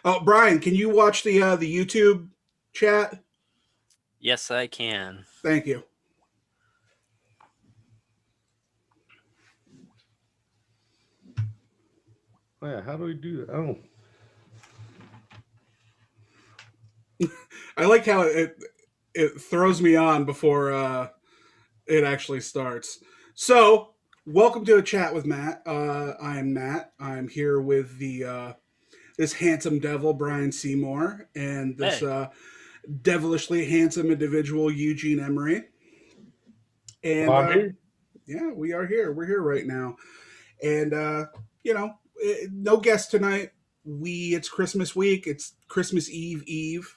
Oh, Brian, can you watch the YouTube chat? Yes, I can. Thank you. Oh, yeah, how do we do that? Oh, I like how it throws me on before it actually starts. So, welcome to a chat with Matt. I'm Matt. I'm here with the this handsome devil, Brian Seymour, and this Hey, devilishly handsome individual, Eugene Emery. well, And I'm here. yeah, we are here. We're here right now. And you know, no guest tonight. It's Christmas week. It's Christmas Eve.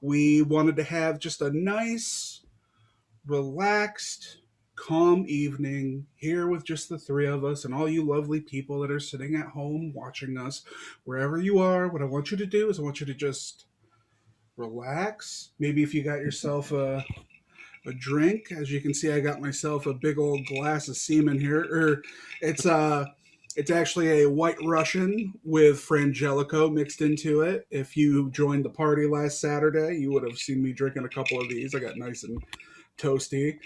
We wanted to have just a nice, relaxed, calm evening here with just the three of us and all you lovely people that are sitting at home watching us. Wherever you are, what I want you to do is I want you to just relax. Maybe if you got yourself a drink. As you can see, I got myself a big old glass of semen here. It's uh, it's actually a White Russian with Frangelico mixed into it. If you joined the party last Saturday, you would have seen me drinking a couple of these. I got nice and toasty.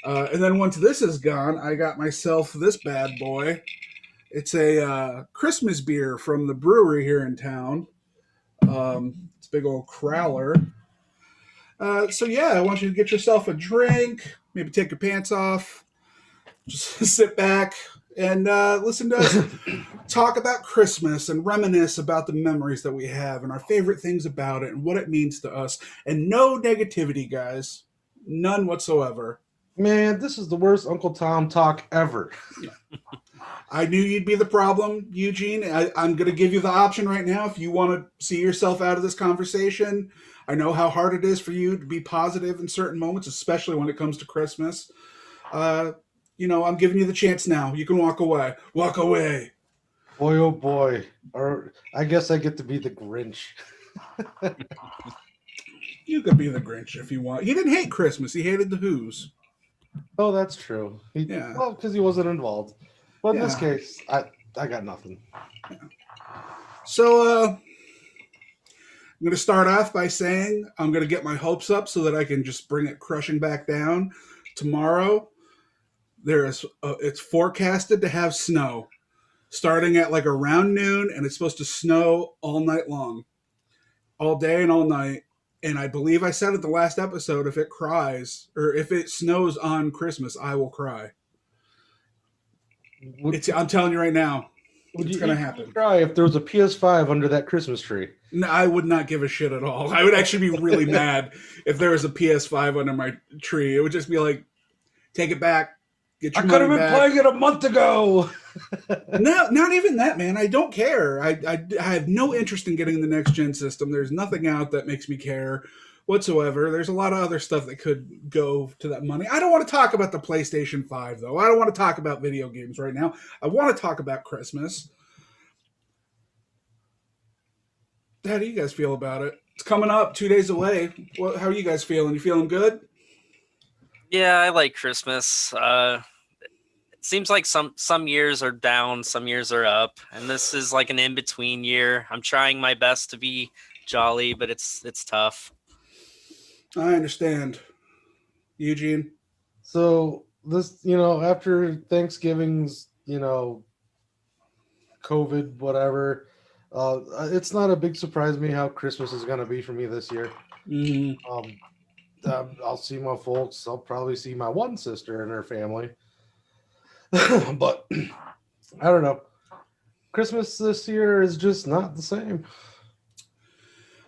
And then once this is gone, I got myself this bad boy. It's a Christmas beer from the brewery here in town. It's a big old crowler. So yeah, I want you to get yourself a drink, maybe take your pants off, just sit back and listen to us talk about Christmas and reminisce about the memories that we have and our favorite things about it and what it means to us. And no negativity, guys, none whatsoever. Man, this is the worst Uncle Tom talk ever. I knew you'd be the problem, Eugene. I'm going to give you the option right now if you want to see yourself out of this conversation. I know how hard it is for you to be positive in certain moments, especially when it comes to Christmas. Uh, I'm giving you the chance now. You can walk away. Walk away. Boy, oh boy. Or I guess I get to be the Grinch. You could be the Grinch if you want. He didn't hate Christmas. He hated the Who's. Oh, that's true. Yeah. Well, because he wasn't involved. But in this Yeah. case, I got nothing. So I'm going to start off by saying I'm going to get my hopes up so that I can just bring it crushing back down. Tomorrow, it's forecasted to have snow starting at like around noon, and it's supposed to snow all night long, all day and all night. And I believe I said it the last episode, if it cries or if it snows on Christmas, I will cry. Would, I'm telling you right now, would it's you going to equally happen. cry if there was a PS5 under that Christmas tree? No, I would not give a shit at all. I would actually be really mad if there was a PS5 under my tree. It would just be like, take it back, get I your could have money been back. playing it a month ago. No, not even that, man. I don't care. I have no interest in getting the next gen system. There's nothing out that makes me care whatsoever. There's a lot of other stuff that could go to that money. I don't want to talk about the PlayStation 5, though. I don't want to talk about video games right now. I want to talk about Christmas. How do you guys feel about it? It's coming up 2 days away. How are you guys feeling? You feeling good? yeah, I like Christmas. It seems like some years are down, some years are up, and this is like an in between year. I'm trying my best to be jolly, but it's tough. I understand. Eugene? So this, after Thanksgiving's, COVID, whatever, it's not a big surprise to me how Christmas is going to be for me this year. Mm-hmm. I'll see my folks. I'll probably see my one sister and her family. But I don't know. Christmas this year is just not the same.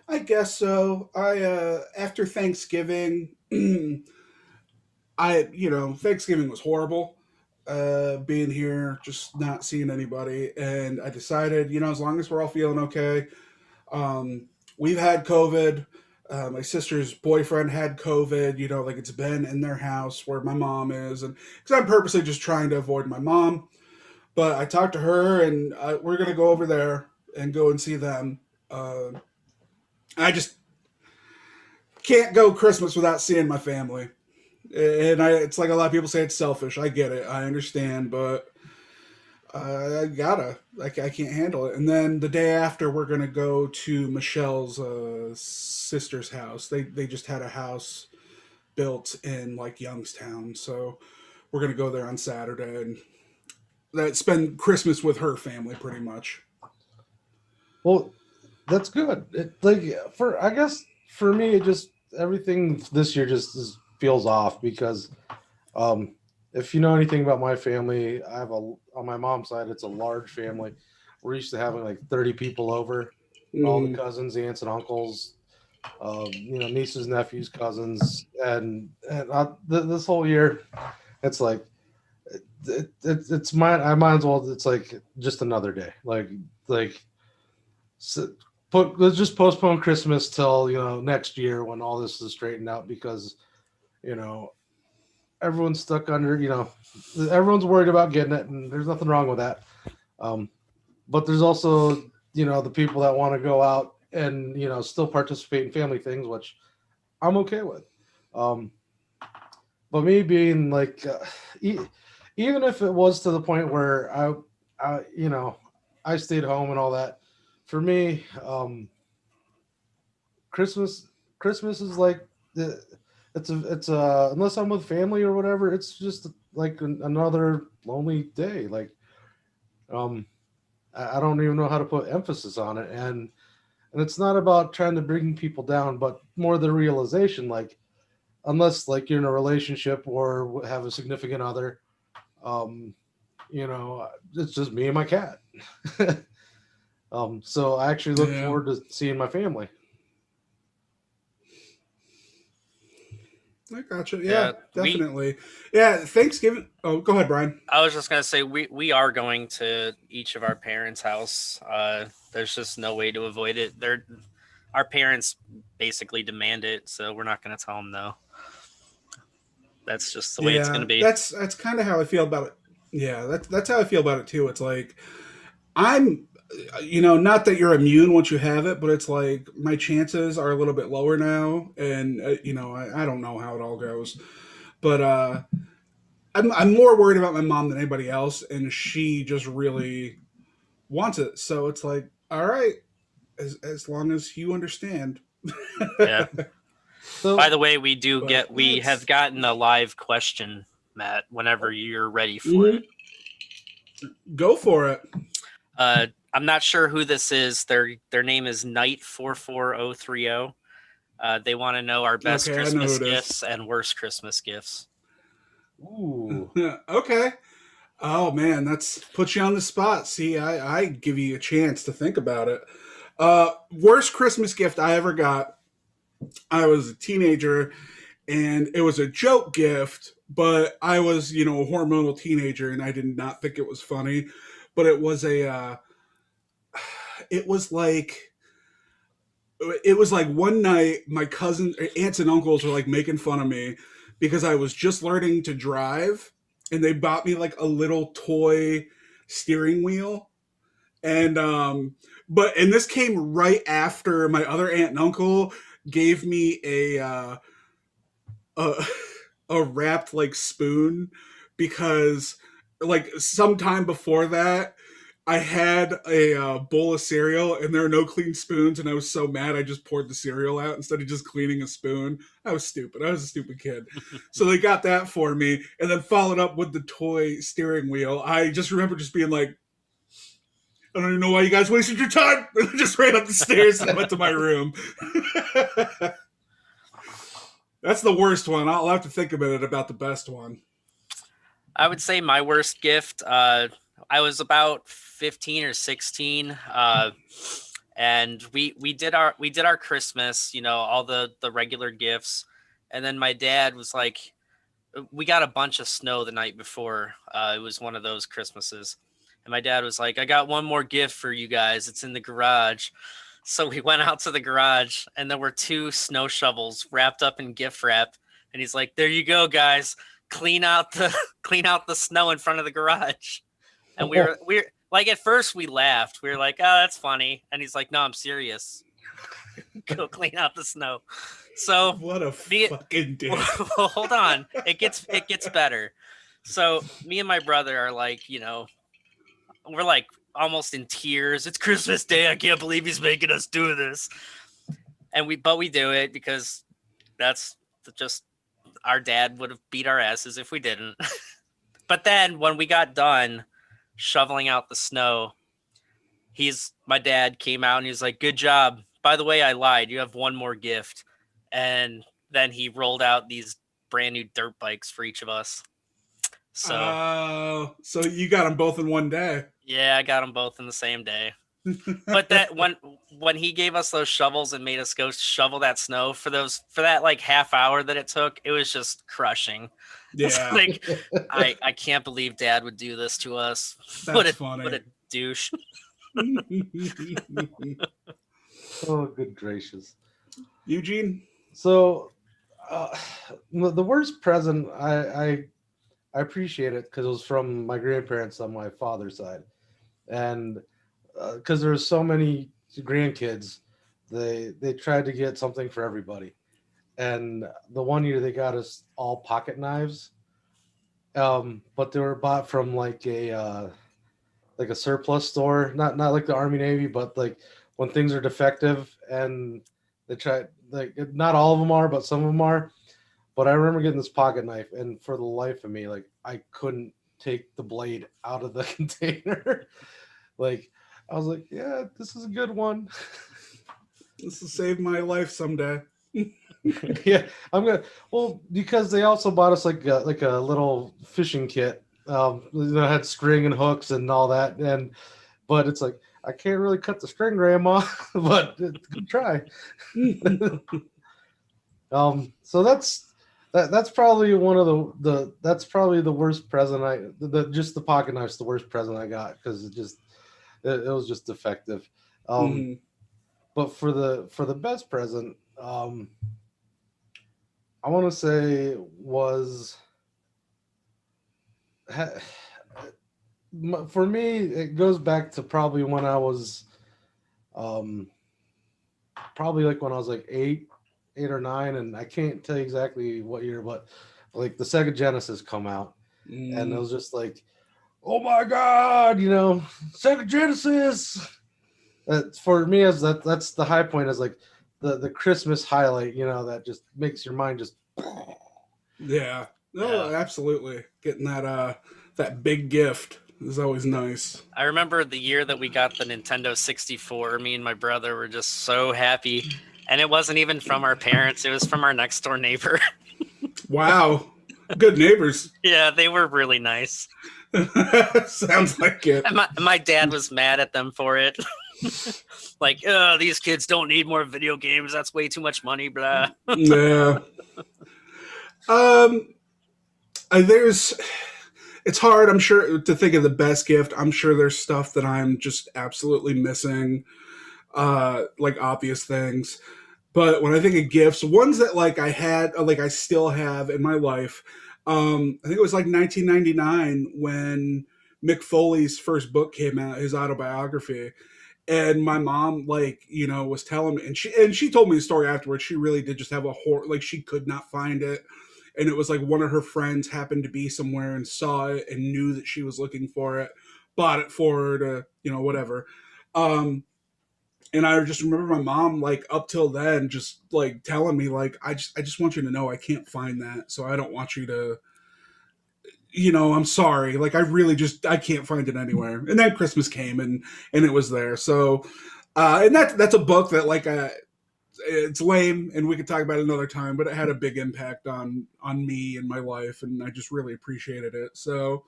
I guess so. After Thanksgiving, Thanksgiving was horrible. Being here, just not seeing anybody, and I decided, as long as we're all feeling okay, we've had COVID. My sister's boyfriend had COVID. Like it's been in their house where my mom is, and because I'm purposely just trying to avoid my mom. But I talked to her, and we're gonna go over there and go and see them. I just can't go Christmas without seeing my family. And it's like a lot of people say it's selfish. I get it. I understand, but I can't handle it. And then the day after, we're gonna go to Michelle's sister's house. They just had a house built in like Youngstown, so we're gonna go there on Saturday and spend Christmas with her family, pretty much. Well, that's good. Like for I guess for me, it just everything this year feels off because if you know anything about my family, I have on my mom's side, it's a large family. We're used to having like 30 people over, all the Mm, cousins, aunts, and uncles, nieces, nephews, cousins, and this whole year, it's like it's mine. I might as well. It's like just another day. Like so let's just postpone Christmas till next year when all this is straightened out because you know everyone's stuck under everyone's worried about getting it and there's nothing wrong with that. But there's also the people that want to go out and still participate in family things, which I'm okay with. But me being like even if it was to the point where I stayed home and all that, for me, Christmas Christmas is like it's unless I'm with family or whatever, it's just like another lonely day. Like um, I don't even know how to put emphasis on it, and it's not about trying to bring people down, but more the realization like unless like you're in a relationship or have a significant other, um, it's just me and my cat. So I actually look yeah. forward to seeing my family. I gotcha. Yeah, Yeah, definitely. Yeah, Thanksgiving. Oh, go ahead, Brian. I was just gonna say we are going to each of our parents' house. There's just no way to avoid it. Our parents basically demand it, so we're not gonna tell them no. That's just the way it's gonna Yeah, be. that's kind of how I feel about it. Yeah, that's how I feel about it too. It's like I'm, not that you're immune once you have it, but it's like my chances are a little bit lower now, and I don't know how it all goes, but I'm more worried about my mom than anybody else, and she just really wants it. So it's like, all right, as long as you understand. Yeah. By So the way, But we have that's gotten a live question, Matt. Whenever you're ready for mhm. it. Go for it. I'm not sure who this is. Their name is Knight44030. They want to know our best Okay, I know who Christmas it is. gifts and worst Christmas gifts. ooh, Okay. Oh man, that's put you on the spot. See, I give you a chance to think about it. Worst Christmas gift I ever got. I was a teenager, and it was a joke gift, but I was, a hormonal teenager, and I did not think it was funny. But it was like, it was like one night, my cousin, aunts, and uncles were like making fun of me because I was just learning to drive, and they bought me like a little toy steering wheel, and and this came right after my other aunt and uncle gave me a a wrapped like spoon because like sometime before that I had a bowl of cereal and there are no clean spoons, and I was so mad I just poured the cereal out instead of just cleaning a spoon. I was stupid. I was a stupid kid. So they got that for me, and then followed up with the toy steering wheel. I just remember just being like, I don't even know why you guys wasted your time. And I just ran up the stairs and went to my room. That's the worst one. I'll have to think a minute about the best one. I would say my worst gift. I was about 15 or 16, and we did our Christmas. All the regular gifts, and then my dad was like, we got a bunch of snow the night before. It was one of those Christmases, and my dad was like, I got one more gift for you guys. It's in the garage. So we went out to the garage, and there were two snow shovels wrapped up in gift wrap, and he's like, there you go, guys. Clean out the clean out the snow in front of the garage. And we're like, at first we laughed. We were like, oh, that's funny. And he's like, no, I'm serious. Go clean out the snow. So What a me fucking dick. well, hold on. It gets better. So me and my brother are like, we're like almost in tears. It's Christmas Day. I can't believe he's making us do this. And we do it because that's just our dad would have beat our asses if we didn't. But then when we got done shoveling out the snow, my dad came out and he's like, "Good job. By the way, I lied. You have one more gift." And then he rolled out these brand new dirt bikes for each of us. So you got them both in one day. Yeah, I got them both in the same day. But that when he gave us those shovels and made us go shovel that snow for that like half hour that it took, it was just crushing. Yeah, Like I can't believe Dad would do this to us. that's funny. What a douche. Oh, good gracious. Eugene? So, the worst present, I appreciate it because it was from my grandparents on my father's side. And because there were so many grandkids, they tried to get something for everybody. And the one year they got us all pocket knives, but they were bought from like a surplus store, not like the Army Navy, but like when things are defective, and they try, like, not all of them are, but some of them are. But I remember getting this pocket knife, and for the life of me, like, I couldn't take the blade out of the container. Like, I was like, yeah, this is a good one. This will save my life someday. Yeah, because they also bought us like a little fishing kit. That had string and hooks and all that, but it's like, I can't really cut the string, Grandma, but good try. So that's probably one of that's probably the worst present just the pocket knife's the worst present I got, because it was just defective. But for the best present, I want to say was, for me, it goes back to probably when I was, probably like when I was like 8 or 9, and I can't tell you exactly what year, but like the Sega Genesis come out, and it was just like, oh my God, Sega Genesis. For me, that's the high point, is like the Christmas highlight, that just makes your mind just. Yeah. No, absolutely. Getting that big gift is always nice. I remember the year that we got the Nintendo 64. Me and my brother were just so happy. And it wasn't even from our parents. It was from our next door neighbor. Wow. Good neighbors. Yeah, they were really nice. Sounds like it. And my dad was mad at them for it. Like, these kids don't need more video games. That's way too much money, blah. Yeah. It's hard, I'm sure, to think of the best gift. I'm sure there's stuff that I'm just absolutely missing, like obvious things. But when I think of gifts, ones that like I had, like I still have in my life, I think it was like 1999 when Mick Foley's first book came out, his autobiography. And my mom, was telling me, and she told me the story afterwards. She really did just have like she could not find it. And it was like one of her friends happened to be somewhere and saw it and knew that she was looking for it, bought it for her to, whatever. And I just remember my mom, like, up till then, just like telling me, like, I just want you to know I can't find that. So I don't want you to, I'm sorry. Like, I can't find it anywhere. And then Christmas came and it was there. So, and that's a book that, like, it's lame and we could talk about it another time, but it had a big impact on me and my life. And I just really appreciated it. So,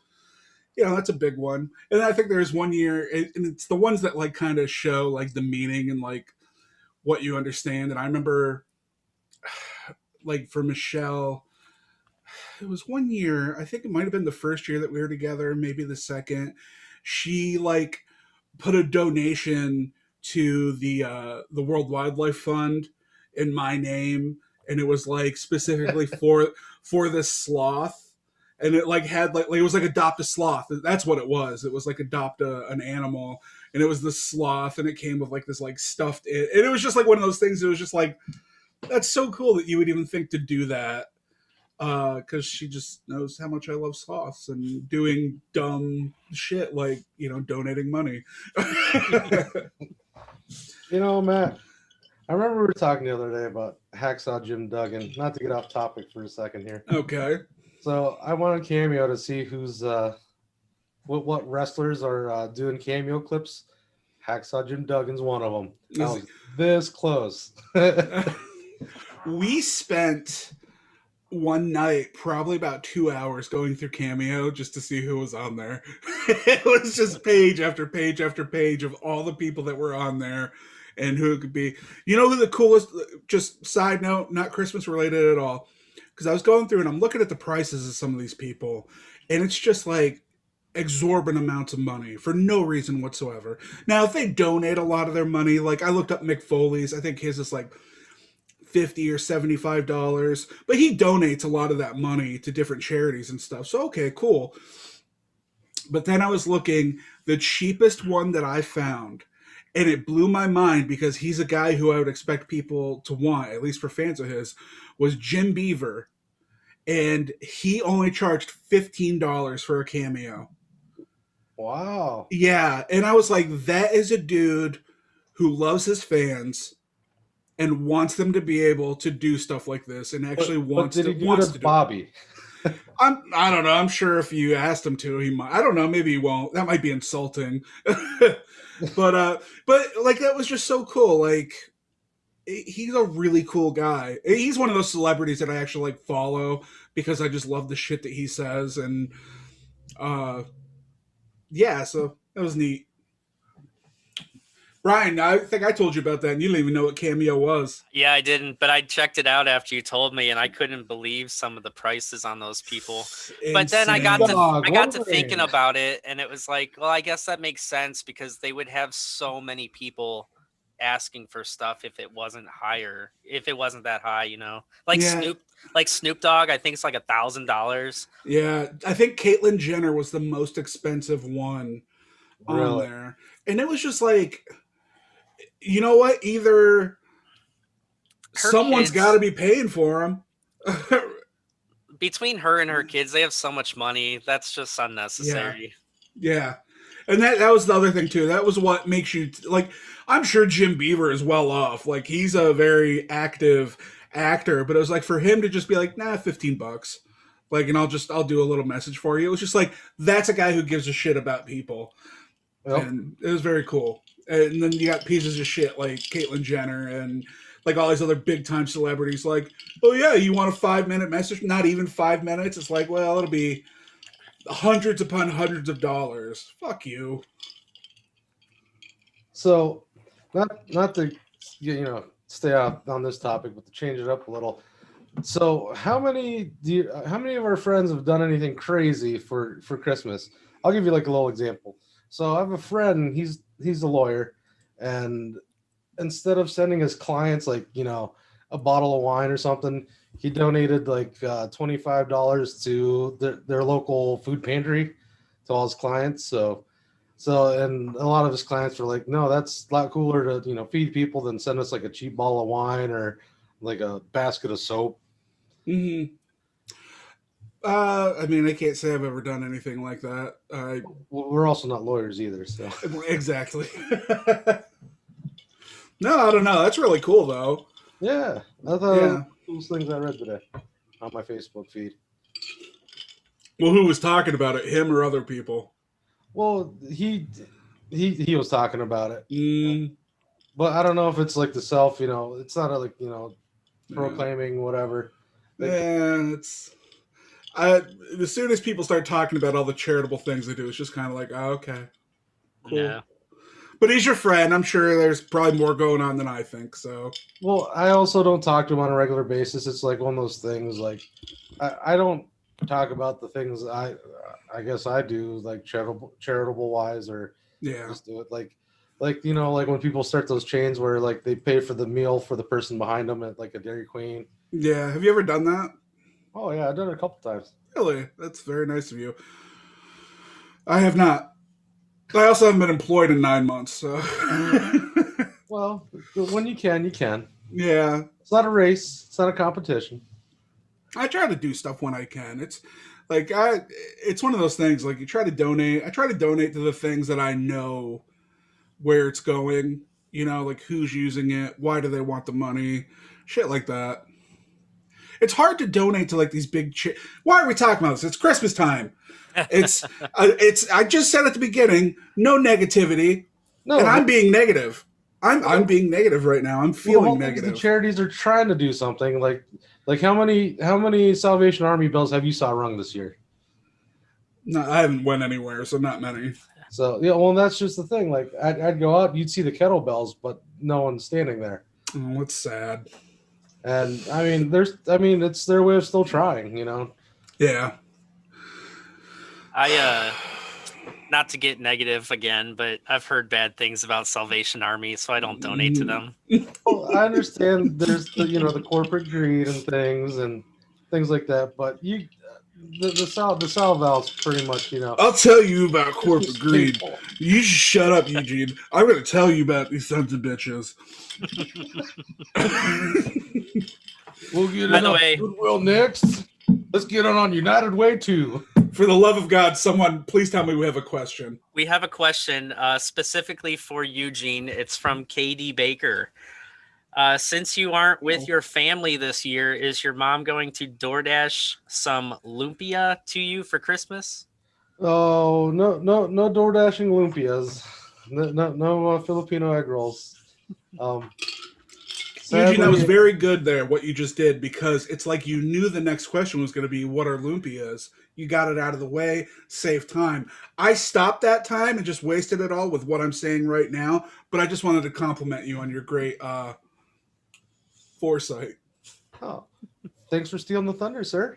that's a big one. And I think there's one year, and it's the ones that like kind of show like the meaning and like what you understand. And I remember, like, for Michelle, it was one year, I think it might have been the first year that we were together, maybe the second. She like put a donation to the World Wildlife Fund in my name, and it was like specifically for this sloth. And it like had like it was like adopt a sloth. That's what it was. It was like adopt an animal, and it was the sloth, and it came with like this like stuffed and it was just like one of those things. It was just like, that's so cool that you would even think to do that. because she just knows how much I love sauce and doing dumb shit like donating money. You know, Matt, I remember we were talking the other day about Hacksaw Jim Duggan. Not to get off topic for a second here. Okay. So I wanted Cameo to see who's what wrestlers are doing cameo clips. Hacksaw Jim Duggan's one of them. I was this close. We spent one night probably about 2 hours going through Cameo just to see who was on there. It was just page after page after page of all the people that were on there and who it could be. You know who the coolest, just side note, not Christmas related at all, because I was going through and I'm looking at the prices of some of these people, and it's just like exorbitant amounts of money for no reason whatsoever. Now, if they donate a lot of their money, like I looked up Mick Foley's, I think his is like $50 or $75, but he donates a lot of that money to different charities and stuff. So, okay, cool. But then I was looking, the cheapest one that I found, and it blew my mind because he's a guy who I would expect people to want, at least for fans of his, was Jim Beaver. And he only charged $15 for a cameo. Wow. Yeah. And I was like, that is a dude who loves his fans and wants them to be able to do stuff like this, and actually wants did to he do wants it to as do Bobby? I don't know. I'm sure if you asked him to, he might. I don't know. Maybe he won't. That might be insulting. but like that was just so cool. Like he's a really cool guy. He's one of those celebrities that I actually like follow because I just love the shit that he says, and yeah. So that was neat. Brian, I think I told you about that, and you didn't even know what Cameo was. Yeah, I didn't, but I checked it out after you told me, and I couldn't believe some of the prices on those people. But then I got to thinking about it, and it was like, well, I guess that makes sense because they would have so many people asking for stuff if it wasn't that high, like Yeah. Snoop Dogg. I think it's like $1,000. Yeah, I think Caitlyn Jenner was the most expensive one on there, and it was just like, you know what? Either someone's got to be paying for them. Between her and her kids, they have so much money. That's just unnecessary. Yeah. And that was the other thing too. That was what makes you like, I'm sure Jim Beaver is well off. Like he's a very active actor, but it was like for him to just be like, nah, $15. Like, and I'll do a little message for you. It was just like, that's a guy who gives a shit about people. Yep. And it was very cool. And then you got pieces of shit like Caitlyn Jenner and like all these other big time celebrities like, oh yeah, you want a 5-minute message? Not even 5 minutes. It's like, well, it'll be hundreds upon hundreds of dollars. Fuck you. So not to stay out on this topic, but to change it up a little. So how many of our friends have done anything crazy for Christmas? I'll give you like a little example. So I have a friend, he's a lawyer, and instead of sending his clients like, a bottle of wine or something, he donated like $25 to their local food pantry to all his clients. So and a lot of his clients were like, no, that's a lot cooler to, feed people than send us like a cheap bottle of wine or like a basket of soap. Mm-hmm. I mean, I can't say I've ever done anything like that. We're also not lawyers either, so. Exactly. No, I don't know. That's really cool, though. Yeah, I thought one of the coolest things I read today on my Facebook feed. Well, who was talking about it? Him or other people? Well, he was talking about it. Mm. But I don't know if it's like the self, it's not like, proclaiming whatever. Yeah, as soon as people start talking about all the charitable things they do, it's just kind of like, oh, okay, cool. Yeah. But he's your friend. I'm sure there's probably more going on than I think. So. Well, I also don't talk to him on a regular basis. It's like one of those things. Like, I don't talk about the things I guess I do, like charitable wise, or just do it like when people start those chains where like they pay for the meal for the person behind them at like a Dairy Queen. Yeah. Have you ever done that? Oh yeah, I've done it a couple times. Really? That's very nice of you. I have not. I also haven't been employed in 9 months, so. Well, when you can. Yeah. It's not a race. It's not a competition. I try to do stuff when I can. It's one of those things. Like you try to donate. I try to donate to the things that I know where it's going. You know, like who's using it, why do they want the money, shit like that. It's hard to donate to like these big. Why are we talking about this? It's Christmas time. It's. I just said at the beginning, no negativity, No, and I'm being negative. I'm being negative right now. I'm feeling the negative. charities are trying to do something. Like how many Salvation Army bells have you saw rung this year? No, I haven't went anywhere, so not many. So yeah, well, that's just the thing. Like I'd go out, you'd see the kettlebells, but no one's standing there. Oh, it's sad. And I mean, it's their way of still trying, you know. Yeah. Not to get negative again, but I've heard bad things about Salvation Army, so I don't donate to them. Well, I understand there's the corporate greed and things like that, but the Salval's pretty much, I'll tell you about corporate greed. You should shut up, Eugene. I'm going to tell you about these sons of bitches. We'll get By the way, Goodwill next. Let's get on United Way too. For the love of God, someone please tell me we have a question. we have a question specifically for Eugene. It's from KD Baker. Since you aren't with your family this year, is your mom going to DoorDash some lumpia to you for Christmas? Oh, no door dashing lumpias. No Filipino egg rolls. Eugene, that was very good there, what you just did, because it's like you knew the next question was going to be, what are lumpias? You got it out of the way, save time. I stopped that time and just wasted it all with what I'm saying right now, but I just wanted to compliment you on your great foresight. Oh, thanks for stealing the thunder, sir.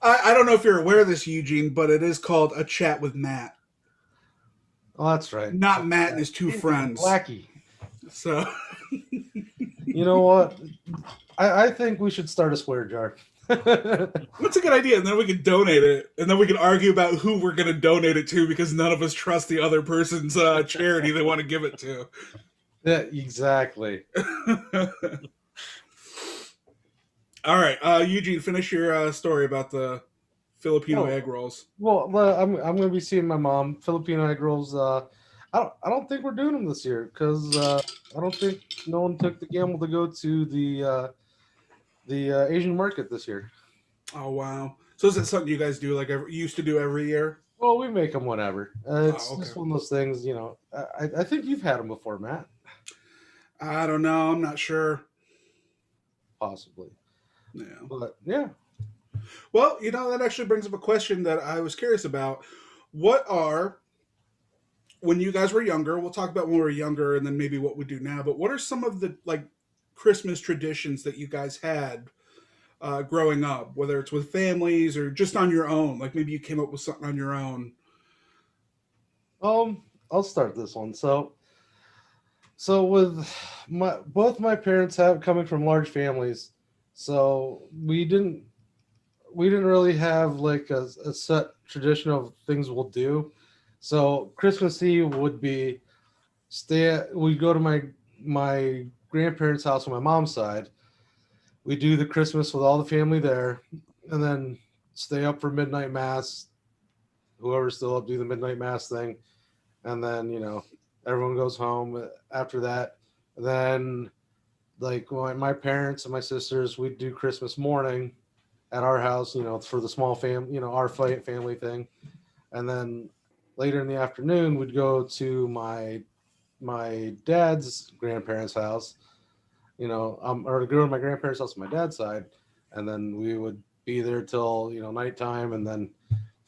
I don't know if you're aware of this, Eugene, but it is called A Chat with Matt. Oh, that's right. Not Matt and his two friends. Blackie. So, you know what? I think we should start a swear jar. that's a good idea. And then we can donate it. And then we can argue about who we're going to donate it to because none of us trust the other person's charity they want to give it to. Yeah, exactly. All right, Eugene, finish your story about the Filipino egg rolls. Well, I'm going to be seeing my mom. Filipino egg rolls. I don't think we're doing them this year because I don't think no one took the gamble to go to the Asian market this year. Oh wow! So is that something you guys do used to do every year? Well, we make them whenever. It's okay. just one of those things, you know. I think you've had them before, Matt. I don't know. I'm not sure. Possibly. Yeah. But yeah. Well, that actually brings up a question that I was curious about. When you guys were younger, we'll talk about when we were younger and then maybe what we do now, but what are some of the Christmas traditions that you guys had growing up, whether it's with families or just on your own? Like maybe you came up with something on your own. I'll start this one. So with both my parents coming from large families, so we didn't really have like a set tradition of things we'll do. So Christmas Eve would be we go to my grandparents' house on my mom's side. We do the Christmas with all the family there, and then stay up for midnight mass. Whoever's still up, do the midnight mass thing, and then everyone goes home after that. And then like my parents and my sisters, we'd do Christmas morning at our house, for the small family, our family thing, and then later in the afternoon, we'd go to my dad's grandparents' house, or to go to my grandparents' house on my dad's side, and then we would be there till nighttime, and then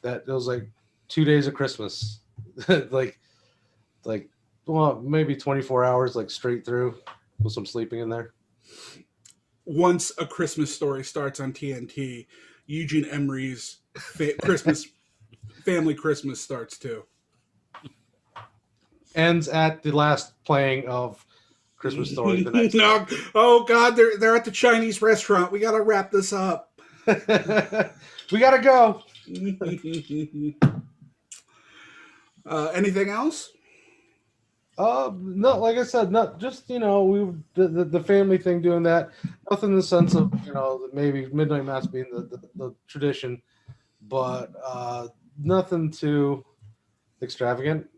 it was like 2 days of Christmas, well, maybe 24 hours, like straight through, with some sleeping in there. Once A Christmas Story starts on TNT, Eugene Emery's family Christmas starts too. Ends at the last playing of Christmas Story the next No, oh God, they're at the Chinese restaurant. We gotta wrap this up. We gotta go. Anything else? No, like I said, not just the family thing doing that. Nothing in the sense of maybe midnight mass being the tradition, but nothing too extravagant.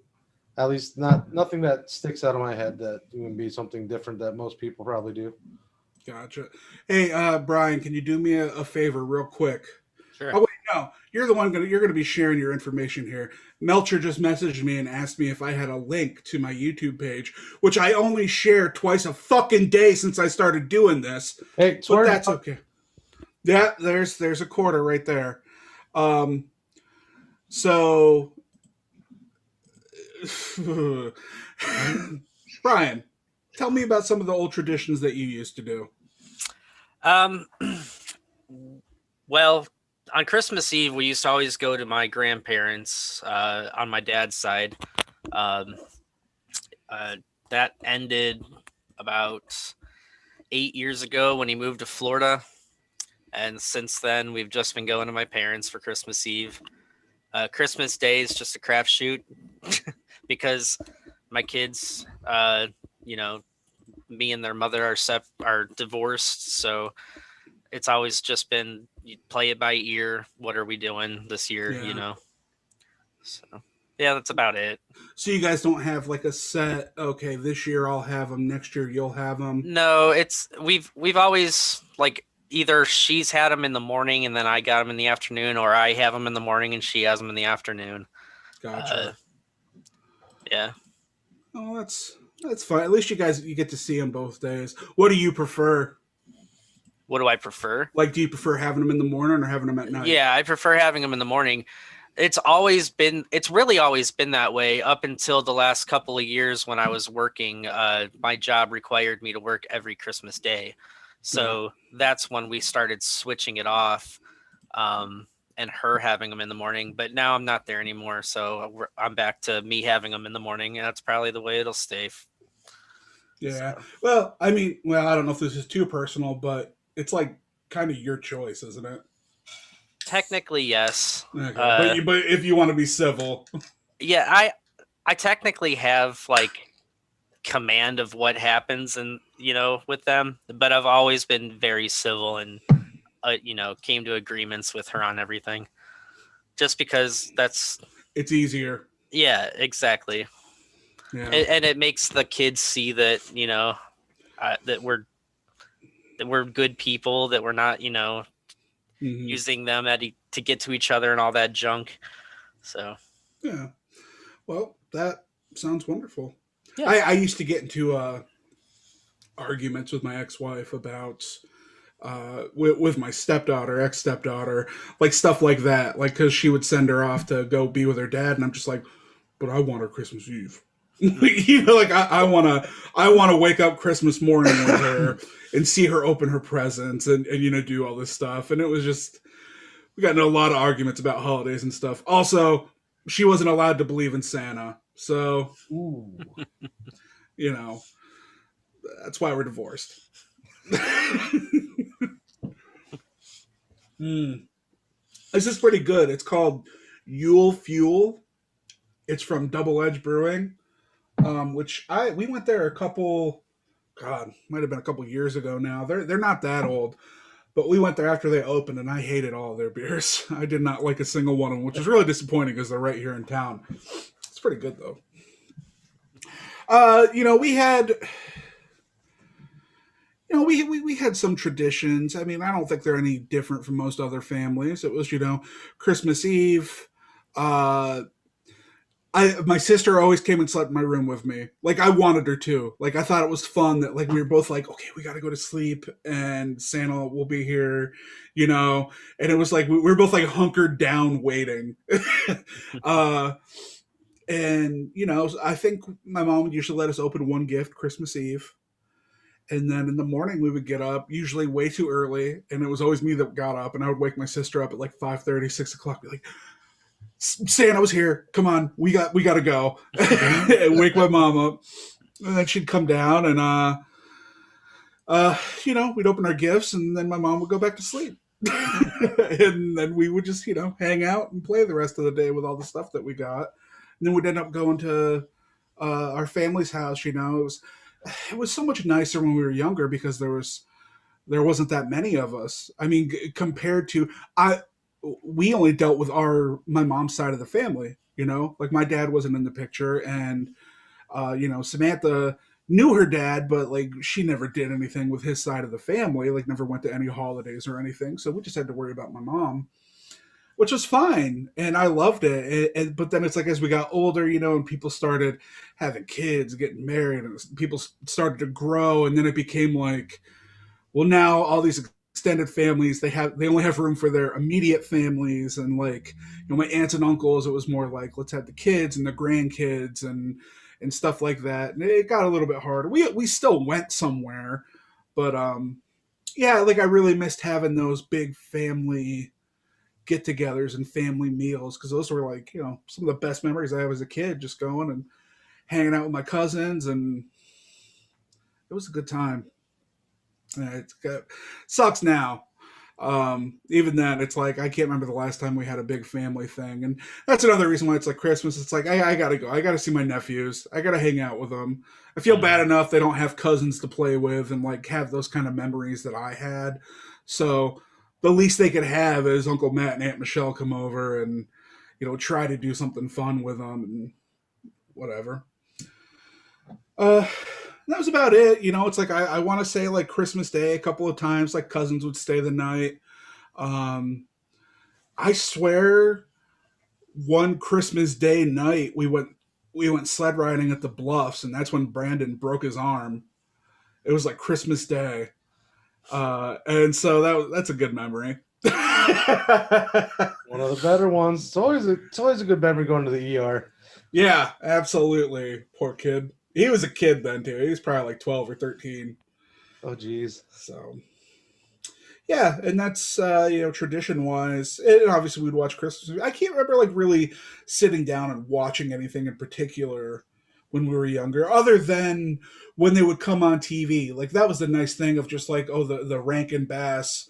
At least nothing that sticks out of my head that would be something different that most people probably do. Gotcha. Hey, Brian, can you do me a favor real quick? Sure. Oh wait, no, you're gonna be sharing your information here. Melcher just messaged me and asked me if I had a link to my YouTube page, which I only share twice a fucking day since I started doing this. Hey, But swear that's okay. Yeah, there's a quarter right there. Um, so Brian, tell me about some of the old traditions that you used to do. Um, well, on Christmas Eve, we used to always go to my grandparents on my dad's side. Um, that ended about 8 years ago when he moved to Florida. And since then, we've just been going to my parents for Christmas Eve. Christmas Day is just a crapshoot because my kids, you know, me and their mother are divorced, so it's always just been you play it by ear. What are we doing this year? Yeah. You know. So yeah, that's about it. So you guys don't have like a set. Okay, this year I'll have them. Next year you'll have them. No, it's we've always like either she's had them in the morning and then I got them in the afternoon, or I have them in the morning and she has them in the afternoon. Gotcha. Yeah. Oh, that's fine. At least you get to see them both days. What do you prefer? What do I prefer? Like, do you prefer having them in the morning or having them at night? Yeah, I prefer having them in the morning. It's really always been that way up until the last couple of years when I was working. My job required me to work every Christmas Day. So that's when we started switching it off and her having them in the morning. But now I'm not there anymore. So I'm back to me having them in the morning. And that's probably the way it'll stay. Yeah. So. Well, I mean, I don't know if this is too personal, but it's like kind of your choice, isn't it? Technically, yes. Okay. But if you want to be civil. Yeah, I technically have like command of what happens and with them, but I've always been very civil and came to agreements with her on everything just because it's easier. Yeah, exactly. Yeah. And it makes the kids see that that we're good people, that we're not using them to get to each other and all that junk. So yeah, well, that sounds wonderful. Yeah. I used to get into arguments with my ex-wife about with my ex-stepdaughter, like stuff like that, like because she would send her off to go be with her dad, and I'm just like, but I want her Christmas Eve. Like I want to wake up Christmas morning with her and see her open her presents and do all this stuff. And it was just, we got in a lot of arguments about holidays and stuff. Also, she wasn't allowed to believe in Santa, so that's why we're divorced. This is pretty good. It's called Yule Fuel. It's from Double Edge Brewing, which we went there might have been a couple years ago now. They're not that old, but we went there after they opened, and I hated all their beers. I did not like a single one of them, which is really disappointing because they're right here in town. It's pretty good though. We had. We had some traditions. I mean, I don't think they're any different from most other families. It was, Christmas Eve. My sister always came and slept in my room with me. Like, I wanted her to. Like, I thought it was fun that, like, we were both like, okay, we got to go to sleep and Santa will be here, And it was like, we were both like hunkered down waiting. And, I think my mom would usually let us open one gift Christmas Eve. And then in the morning we would get up, usually way too early. And it was always me that got up, and I would wake my sister up at like 5:30, 6 o'clock, be like, Santa was here. Come on. We got to go. And wake my mom up. And then she'd come down and, we'd open our gifts, and then my mom would go back to sleep. And then we would just, hang out and play the rest of the day with all the stuff that we got. And then we'd end up going to our family's house. It was so much nicer when we were younger because there wasn't that many of us. I mean, compared to I, we only dealt with my mom's side of the family. Like my dad wasn't in the picture, and Samantha knew her dad, but like she never did anything with his side of the family. Like never went to any holidays or anything. So we just had to worry about my mom, which was fine, and I loved it. But then it's like as we got older, and people started having kids, getting married, and people started to grow, and then it became like, well, now all these extended families they only have room for their immediate families, and like my aunts and uncles, it was more like let's have the kids and the grandkids and stuff like that, and it got a little bit harder. We still went somewhere, but yeah, like I really missed having those big family get-togethers and family meals because those were like some of the best memories I have as a kid, just going and hanging out with my cousins, and it was a good time. It sucks now. Even then, it's like I can't remember the last time we had a big family thing, and that's another reason why it's like Christmas. It's like I gotta go. I gotta see my nephews. I gotta hang out with them. I feel bad enough they don't have cousins to play with and like have those kind of memories that I had. So the least they could have is Uncle Matt and Aunt Michelle come over and try to do something fun with them and whatever. That was about it. It's like I want to say like Christmas Day a couple of times, like cousins would stay the night. I swear, one Christmas Day night we went sled riding at the Bluffs, and that's when Brandon broke his arm. It was like Christmas Day, and so that's a good memory. One of the better ones. It's always a good memory going to the ER. Yeah, absolutely. Poor kid. He was a kid then too. He was probably like 12 or 13. Oh, geez. So, yeah, and that's tradition wise. And obviously, we'd watch Christmas. I can't remember like really sitting down and watching anything in particular when we were younger, other than when they would come on TV. Like that was the nice thing of just like the Rankin Bass,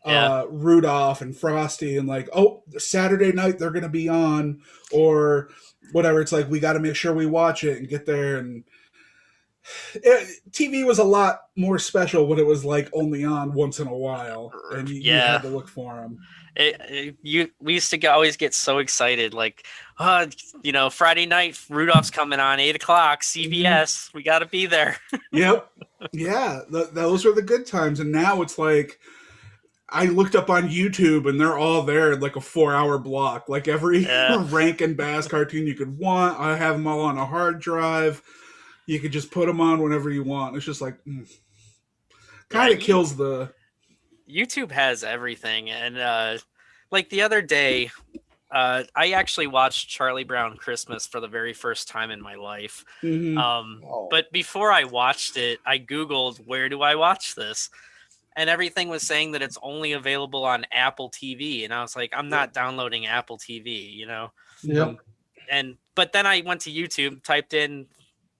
Rudolph and Frosty, and like Saturday night they're gonna be on or whatever. It's like we got to make sure we watch it and get there and. TV was a lot more special when it was like only on once in a while, and you had to look for them. We used to always get so excited, like, Friday night, Rudolph's coming on 8:00, CBS. We got to be there. Yep, yeah, those were the good times, and now it's like I looked up on YouTube, and they're all there in like a 4-hour block, like every Rankin Bass cartoon you could want. I have them all on a hard drive. You could just put them on whenever you want. It's just like, kind of kills the... YouTube has everything. And like the other day, I actually watched Charlie Brown Christmas for the very first time in my life. Mm-hmm. But before I watched it, I Googled, where do I watch this? And everything was saying that it's only available on Apple TV. And I was like, I'm not downloading Apple TV, Yep. But then I went to YouTube, typed in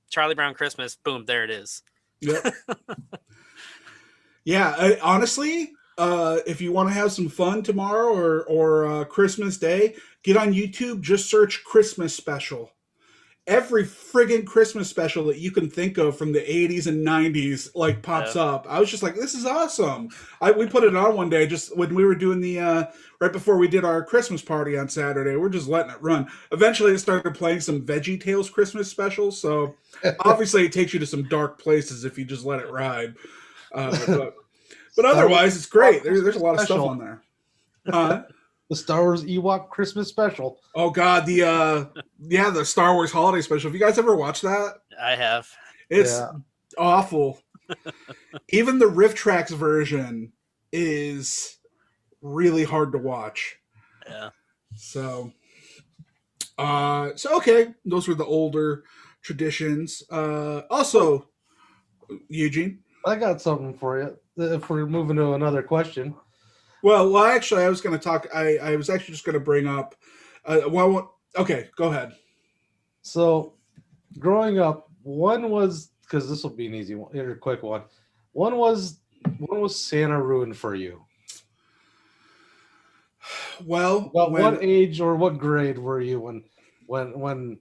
Charlie Brown Christmas, boom, there it is. Yep. Yeah, honestly, if you want to have some fun tomorrow or Christmas Day, get on YouTube, just search Christmas special. Every friggin' Christmas special that you can think of from the 80s and 90s like pops up. I was just like, this is awesome. We put it on one day just when we were doing the right before we did our Christmas party on Saturday. We're just letting it run. Eventually it started playing some Veggie Tales Christmas specials, so obviously it takes you to some dark places if you just let it ride. But otherwise it's great. There's a lot of stuff on there. The Star Wars Ewok Christmas special. Oh God, the Star Wars holiday special. Have you guys ever watched that? I have. It's awful. Even the Riff Tracks version is really hard to watch. Yeah. So okay, those were the older traditions. Also, Eugene, I got something for you. If we're moving to another question. Well, actually, I was going to talk. I was actually just going to bring up. Okay, go ahead. So, growing up, one was because this will be an easy one, or a quick one. One was Santa ruined for you. Well, what age or what grade were you when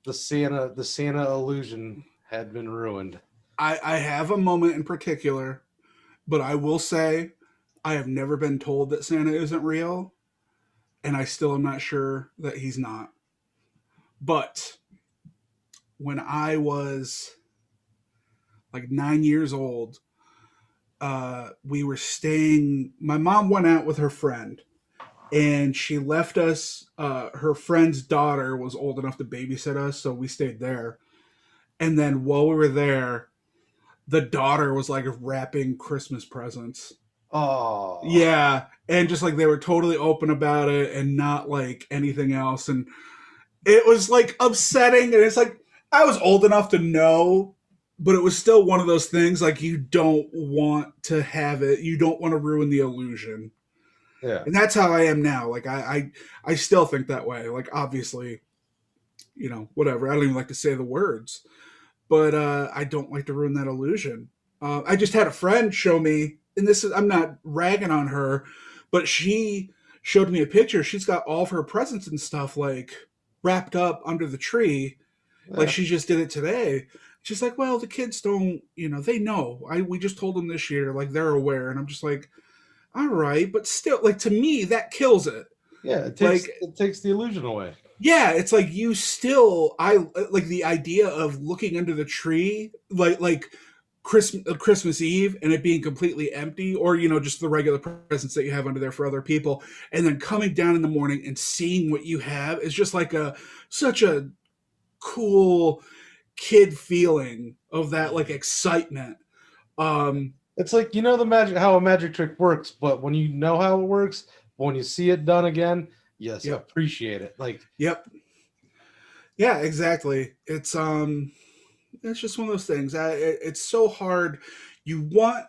the Santa illusion had been ruined. I have a moment in particular, but I will say I have never been told that Santa isn't real, and I still am not sure that he's not. But when I was like 9 years old, we were staying. My mom went out with her friend, and she left us. Her friend's daughter was old enough to babysit us, so we stayed there. And then while we were there, the daughter was like wrapping Christmas presents. Oh, Yeah, and just like they were totally open about it and not like anything else, and it was like upsetting. And it's like I was old enough to know, but it was still one of those things like you don't want to have it, you don't want to ruin the illusion. yeah. And that's how I am now. Like I still think that way. Like obviously, whatever. I don't even like to say the words, but I don't like to ruin that illusion. I just had a friend show me, and this is I'm not ragging on her, but she showed me a picture. She's got all of her presents and stuff like wrapped up under the tree, like Yeah. she just did it today. She's like, "Well, the kids don't, they know. We just told them this year, like they're aware." And I'm just like, "All right, but still, like to me, that kills it." Yeah, Like, it takes the illusion away. yeah, it's like you still I like the idea of looking under the tree like Christmas Eve and it being completely empty, or just the regular presents that you have under there for other people, and then coming down in the morning and seeing what you have is just like a such a cool kid feeling of that like excitement. Um It's like the magic how a magic trick works, but when you know how it works, when you see it done again, yes, Yep. appreciate it. Like, yep. Yeah, exactly. It's just one of those things. It's so hard. You want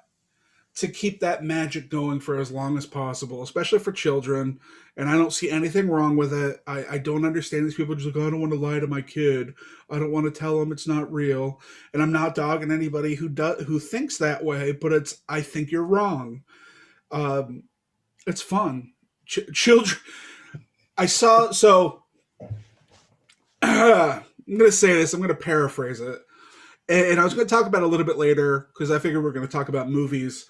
to keep that magic going for as long as possible, especially for children. And I don't see anything wrong with it. I don't understand these people just like, "Oh, I don't want to lie to my kid. I don't want to tell him it's not real." And I'm not dogging anybody who thinks that way, but I think you're wrong. Um, it's fun. Children. I saw so. I'm going to say this. I'm going to paraphrase it, and I was going to talk about it a little bit later because I figured we're going to talk about movies.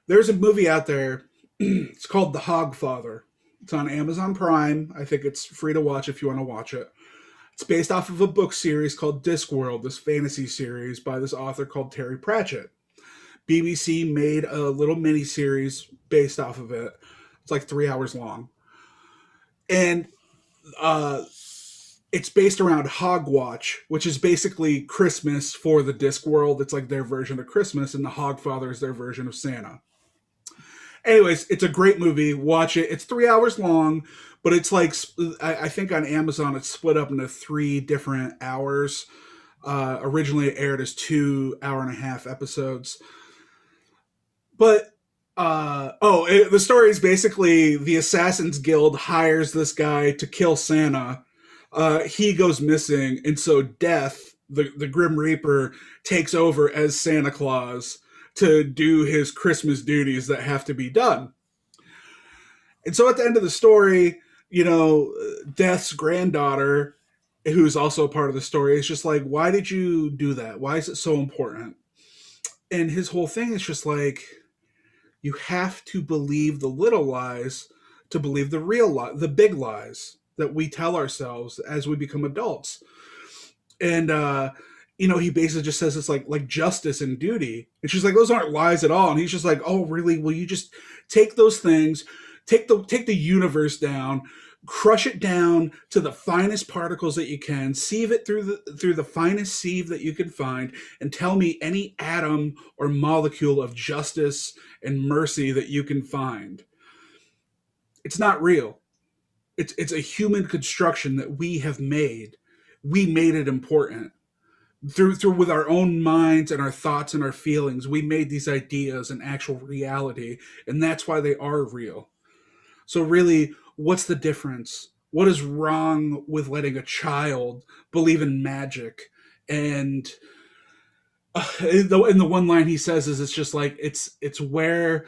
There's a movie out there. It's called The Hogfather. It's on Amazon Prime. I think it's free to watch if you want to watch it. It's based off of a book series called Discworld, this fantasy series by this author called Terry Pratchett. BBC made a little mini series based off of it. It's like 3 hours long. And it's based around Hogwatch, which is basically Christmas for the Discworld. It's like their version of Christmas, and the Hogfather is their version of Santa. Anyways, it's a great movie. Watch it. It's 3 hours long, but it's like I think on Amazon it's split up into 3 different hours. Originally, it aired as 2 hour-and-a-half episodes. But the story is basically the Assassin's Guild hires this guy to kill Santa. He goes missing, and so Death, the Grim Reaper, takes over as Santa Claus to do his Christmas duties that have to be done. And so at the end of the story, Death's granddaughter, who's also a part of the story, is just like, "Why did you do that? Why is it so important?" And his whole thing is just like, you have to believe the little lies to believe the the big lies that we tell ourselves as we become adults. And he basically just says it's like justice and duty. And she's like, "Those aren't lies at all." And he's just like, "Oh, really? Will you just take those things, take the universe down, crush it down to the finest particles that you can, sieve it through the finest sieve that you can find, and tell me any atom or molecule of justice and mercy that you can find. It's not real. It's a human construction that we have made. We made it important through with our own minds and our thoughts and our feelings. We made these ideas an actual reality, and that's why they are real. So really, what's the difference? What is wrong with letting a child believe in magic?" And in the one line he says is, it's just like it's where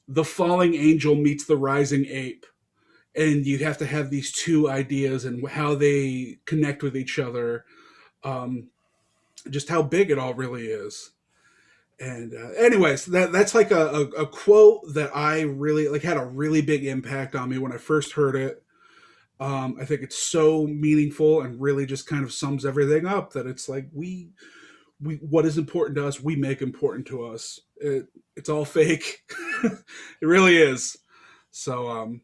the falling angel meets the rising ape. and you have to have these two ideas and how they connect with each other, um, just how big it all really is. And anyways, that's like a quote that I really like, had a really big impact on me when I first heard it. I think it's so meaningful and really just kind of sums everything up, that it's like we what is important to us, we make important to us. It's all fake. It really is. So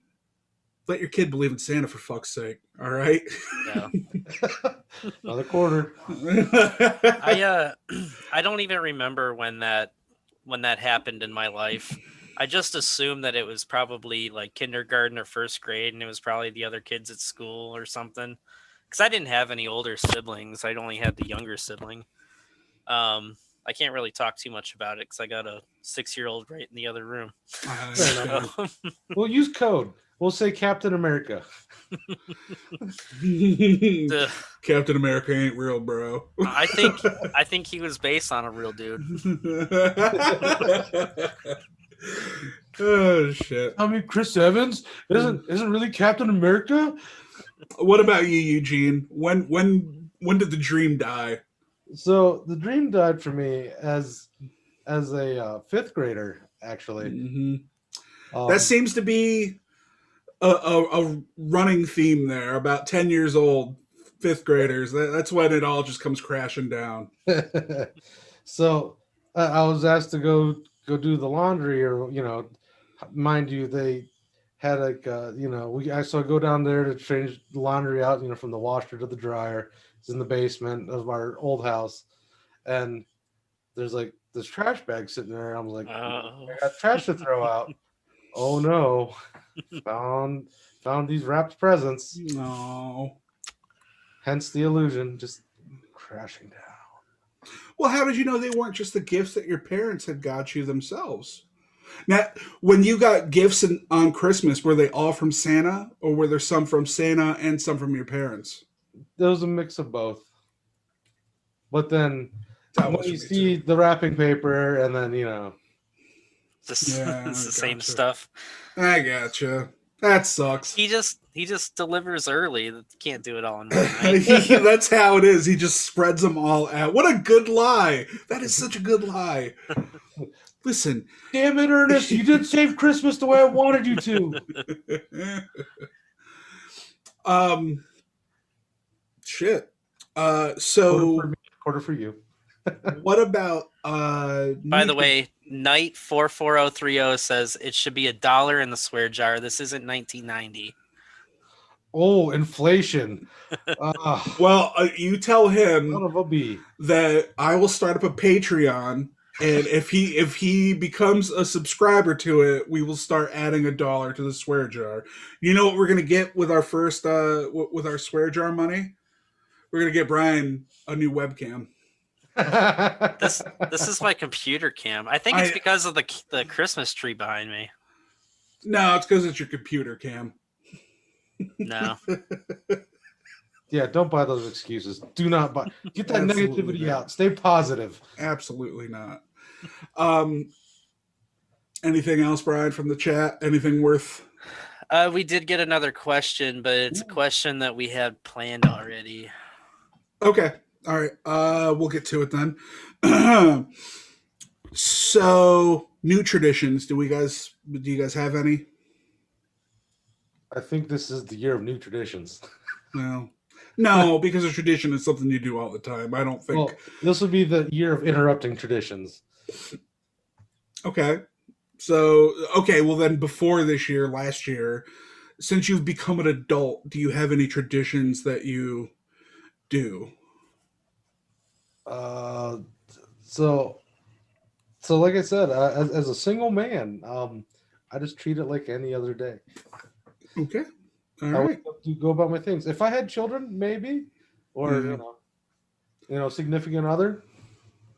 let your kid believe in Santa, for fuck's sake. All right. Yeah. Another quarter. I don't even remember when that happened in my life. I just assumed that it was probably like kindergarten or first grade, and it was probably the other kids at school or something. Because I didn't have any older siblings. I only had the younger sibling. I can't really talk too much about it because I got a 6-year-old right in the other room. Fair enough. We'll use code. We'll say Captain America. Captain America ain't real, bro. I think he was based on a real dude. Oh shit! I mean, Chris Evans isn't really Captain America. What about you, Eugene? When did the dream die? So the dream died for me as a fifth grader, actually. Mm-hmm. That seems to be a running theme there. About 10 years old, fifth graders. That's when it all just comes crashing down. So I was asked to go do the laundry, or mind you, they had like so I go down there to change the laundry out, from the washer to the dryer. It's in the basement of our old house, and there's like this trash bag sitting there. I'm like, I got trash to throw out. Oh no. Found these wrapped presents. No. Hence the illusion, just crashing down. Well, how did you know they weren't just the gifts that your parents had got you themselves? Now, when you got gifts on Christmas, were they all from Santa, or were there some from Santa and some from your parents? There was a mix of both. But then when you see too. the wrapping paper, and then It's the same stuff. I gotcha. That sucks. He just delivers early. Can't do it all in one night. That's how it is. He just spreads them all out. What a good lie. That is such a good lie. Listen. Damn it, Ernest. You didn't save Christmas the way I wanted you to. Shit. So quarter for you. What about by the way, Knight 44030 says it should be $1 in the swear jar. This isn't 1990. Oh, inflation. Well, you tell him son of a bee. that I will start up a Patreon, and if he becomes a subscriber to it, we will start adding $1 to the swear jar. You know what we're gonna get with our first with our swear jar money? We're gonna get Brian a new webcam. This is my computer cam. I think it's because of the Christmas tree behind me. No, it's because it's your computer cam. No. Yeah, don't buy those excuses. Do not buy. Get that Absolutely negativity not. out. Stay positive. Absolutely not. Anything else, Brian, from the chat? Anything worth? We did get another question, but it's a question that we had planned already. Okay. All right. We'll get to it then. So, new traditions. Do you guys have any? I think this is the year of new traditions. No, because a tradition is something you do all the time. I don't think. Well, this will be the year of interrupting traditions. Okay. So, well then before this year, last year, since you've become an adult, do you have any traditions that you do? So like I said, as a single man, I just treat it like any other day. Okay. All I right. would go about my things. If I had children, maybe, or significant other.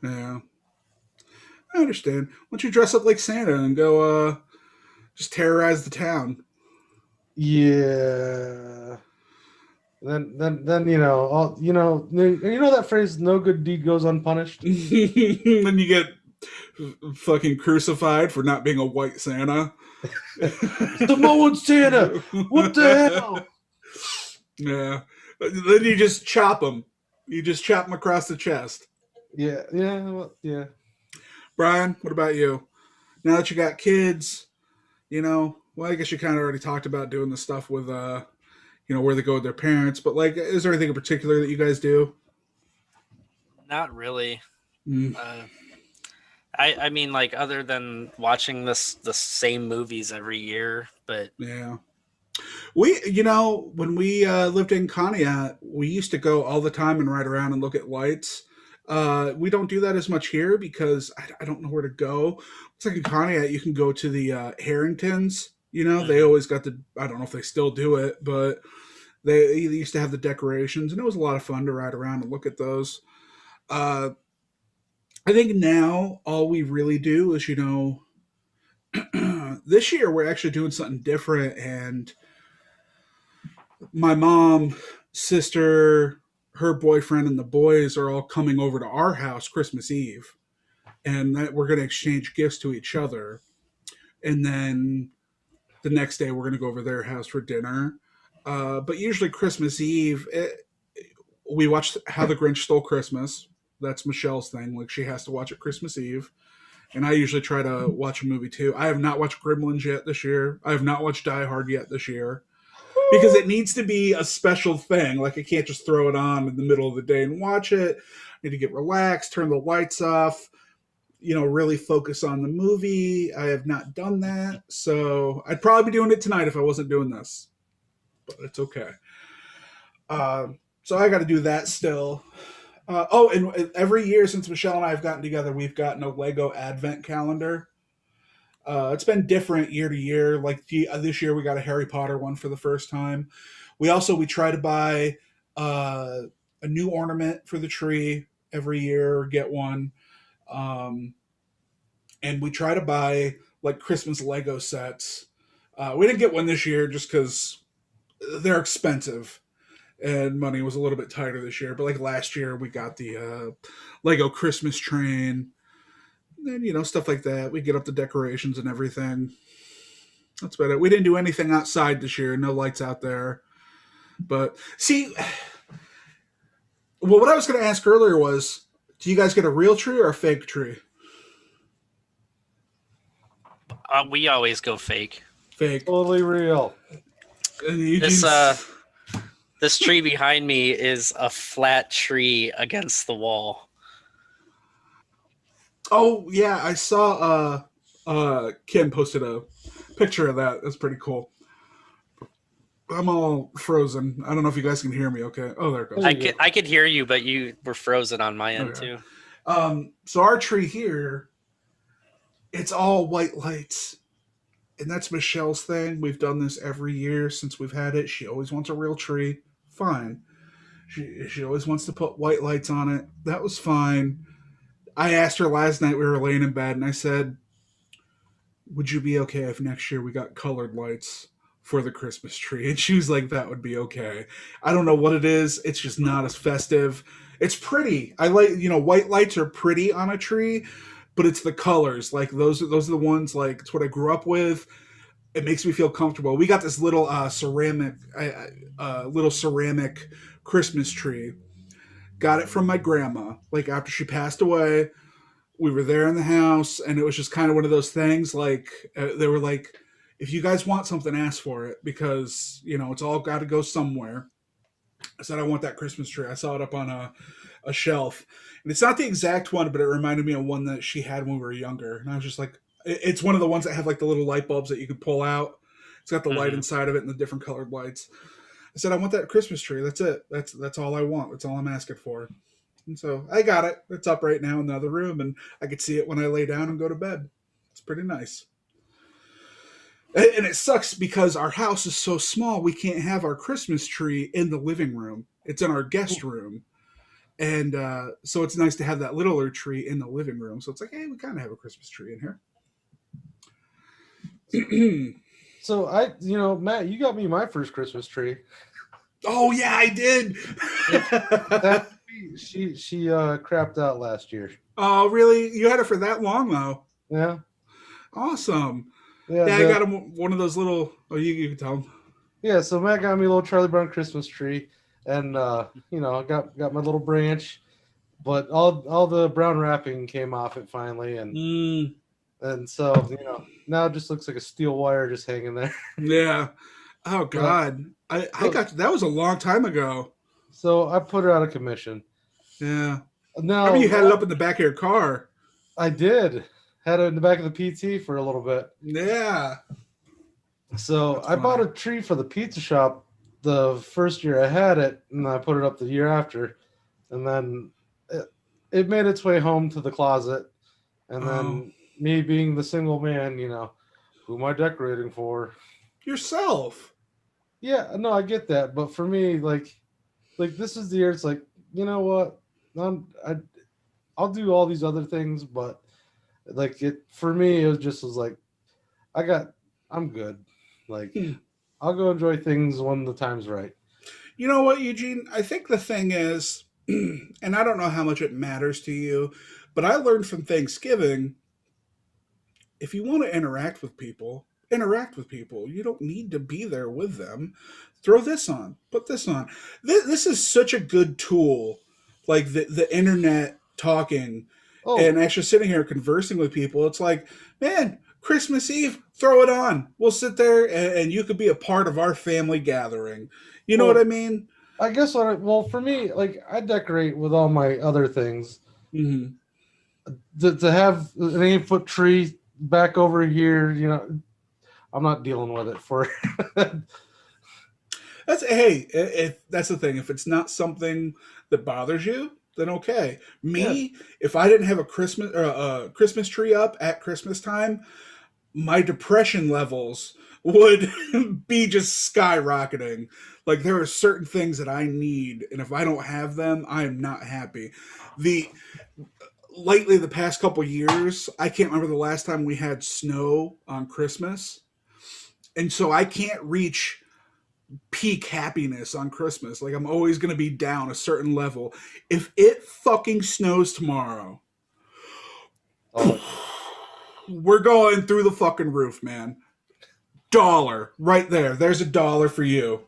Yeah. I understand. Why don't you dress up like Santa and go just terrorize the town? Yeah. Then that phrase, no good deed goes unpunished. Then you get fucking crucified for not being a white Santa. Samoan Santa. What the hell? Yeah. Then you just chop them. You just chop them across the chest. Yeah. Well, yeah. Brian, what about you? Now that you got kids, well, I guess you kind of already talked about doing the stuff with, where they go with their parents. But like, is there anything in particular that you guys do? Not really. Mm. I mean, like, other than watching the same movies every year, but Yeah. When we lived in Conneaut, we used to go all the time and ride around and look at lights. We don't do that as much here because I don't know where to go. It's like in Conneaut, you can go to the Harringtons. They always got I don't know if they still do it, but they used to have the decorations, and it was a lot of fun to ride around and look at those. I think now all we really do is, this year we're actually doing something different, and my mom, sister, her boyfriend, and the boys are all coming over to our house Christmas Eve, and that we're going to exchange gifts to each other, and then the next day we're going to go over their house for dinner. But usually Christmas Eve, we watch How the Grinch Stole Christmas. That's Michelle's thing. Like, she has to watch it Christmas Eve. And I usually try to watch a movie too. I have not watched Gremlins yet this year. I have not watched Die Hard yet this year. Because it needs to be a special thing. Like, I can't just throw it on in the middle of the day and watch it. I need to get relaxed, turn the lights off, really focus on the movie. I have not done that. So I'd probably be doing it tonight if I wasn't doing this. But it's okay. So I got to do that still. And every year since Michelle and I have gotten together, we've gotten a Lego Advent calendar. It's been different year to year. Like this year, we got a Harry Potter one for the first time. We try to buy a new ornament for the tree every year, or get one. And we try to buy like Christmas Lego sets. We didn't get one this year just because they're expensive and money was a little bit tighter this year. But like last year, we got the Lego Christmas train. And, stuff like that. We get up the decorations and everything. That's about it. We didn't do anything outside this year. No lights out there. But, see, well, what I was going to ask earlier was, do you guys get a real tree or a fake tree? we always go fake. Fake. Totally real. And This tree behind me is a flat tree against the wall. Oh, yeah, I saw Kim posted a picture of that. That's pretty cool. I'm all frozen. I don't know if you guys can hear me okay. Oh, there it goes. I could hear you, but you were frozen on my end Okay. too. So our tree here, it's all white lights. And that's Michelle's thing. We've done this every year since we've had it. She always wants a real tree. Fine. She always wants to put white lights on it. That was fine. I asked her last night, we were laying in bed, and I said, would you be okay if next year we got colored lights for the Christmas tree? And she was like, that would be okay. I don't know what it is. It's just not as festive. It's pretty. I like, white lights are pretty on a tree, but it's the colors. Like those are the ones, like, it's what I grew up with. It makes me feel comfortable. We got this little ceramic Christmas tree. Got it from my grandma. Like, after she passed away, we were there in the house, and it was just kind of one of those things. Like, they were like, if you guys want something, ask for it, because it's all got to go somewhere. I said, I want that Christmas tree. I saw it up on a shelf, and it's not the exact one, but it reminded me of one that she had when we were younger. And I was just like, it's one of the ones that have like the little light bulbs that you could pull out. It's got the light inside of it and the different colored lights. I said, I want that Christmas tree. That's it. That's all I want. That's all I'm asking for. And so I got it. It's up right now in the other room, and I could see it when I lay down and go to bed. It's pretty nice. And it sucks because our house is so small, we can't have our Christmas tree in the living room. It's in our guest room. And so it's nice to have that littler tree in the living room. So it's like, hey, we kind of have a Christmas tree in here. So Matt, you got me my first Christmas tree. Oh yeah, I did. That She crapped out last year. Oh, really? You had it for that long though? Yeah. Awesome. Yeah. Yeah, I got him one of those little. Oh, you can tell him. Yeah, so Matt got me a little Charlie Brown Christmas tree, and I got my little branch, but all the brown wrapping came off it finally, and so now it just looks like a steel wire just hanging there. Yeah. Oh God, I got that was a long time ago. So I put her out of commission. Yeah. Now Remember you had it up in the back of your car. I did. Had it in the back of the PT for a little bit. Yeah. So That's I bought funny. a tree for the pizza shop the first year I had it, and I put it up the year after, and then it made its way home to the closet, and then me being the single man, who am I decorating for? Yourself. Yeah, no, I get that, but for me, like this is the year. It's like, you know what? I'll do all these other things, but like it for me, was like I'm good. Like I'll go enjoy things when the time's right. You know what, Eugene? I think the thing is, and I don't know how much it matters to you, but I learned from Thanksgiving, if you want to interact with people, interact with people. You don't need to be there with them. Throw this on, put this on. This is such a good tool, like the internet talking Oh, and actually sitting here conversing with people. It's like, man, Christmas Eve, throw it on. We'll sit there and you could be a part of our family gathering. You know well, what I mean? I guess well, for me, like I decorate with all my other things. Mm-hmm. To have an 8-foot tree back over here, I'm not dealing with it for. If that's the thing. If it's not something that bothers you, then okay. Yeah. Me, if I didn't have a Christmas tree up at Christmas time, my depression levels would be just skyrocketing. Like there are certain things that I need, and if I don't have them, I am not happy. The Lately, the past couple years, I can't remember the last time we had snow on Christmas, and so I can't reach peak happiness on Christmas. Like I'm always going to be down a certain level. If it fucking snows tomorrow, Oh, we're going through the fucking roof, man. Dollar right there. There's $1 for you.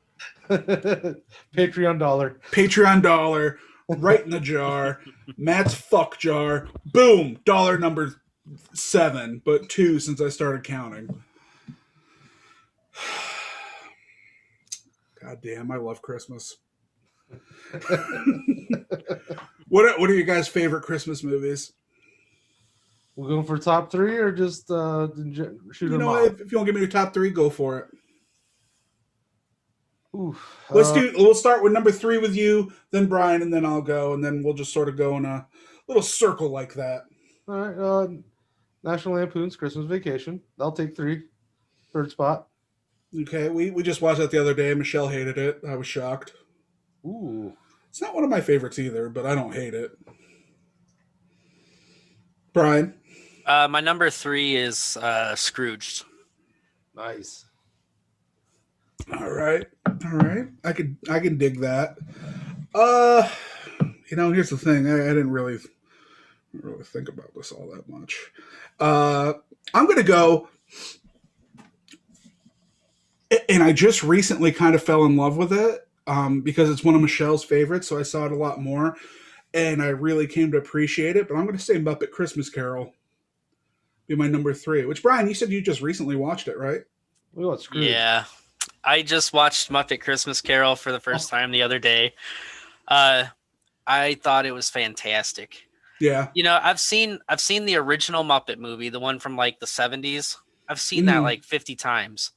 Patreon dollar. Patreon dollar right in the jar. Matt's fuck jar. Boom. Dollar number 7, but 2 since I started counting. God damn, I love Christmas. What are your guys' favorite Christmas movies? We're going for top 3 or just shoot them out. If you don't give me your top 3, go for it. Oof. We'll start with number 3 with you, then Brian, and then I'll go, and then we'll just sort of go in a little circle like that. All right. National Lampoon's Christmas Vacation. I'll take 3. Third spot. Okay, we just watched that the other day. Michelle hated it. I was shocked. Ooh. It's not one of my favorites either, but I don't hate it. Brian? My number 3 is Scrooged. Nice. All right. I can dig that. Here's the thing. I didn't really think about this all that much. I'm gonna go, and I just recently kind of fell in love with it because it's one of Michelle's favorites, so I saw it a lot more, and I really came to appreciate it. But I'm gonna say Muppet Christmas Carol be my number 3. Which, Brian, you said you just recently watched it, right? We got Scrooge. Yeah, I just watched Muppet Christmas Carol for the first time the other day. I thought it was fantastic. Yeah. I've seen the original Muppet movie, the one from like the 70s. I've seen that like 50 times.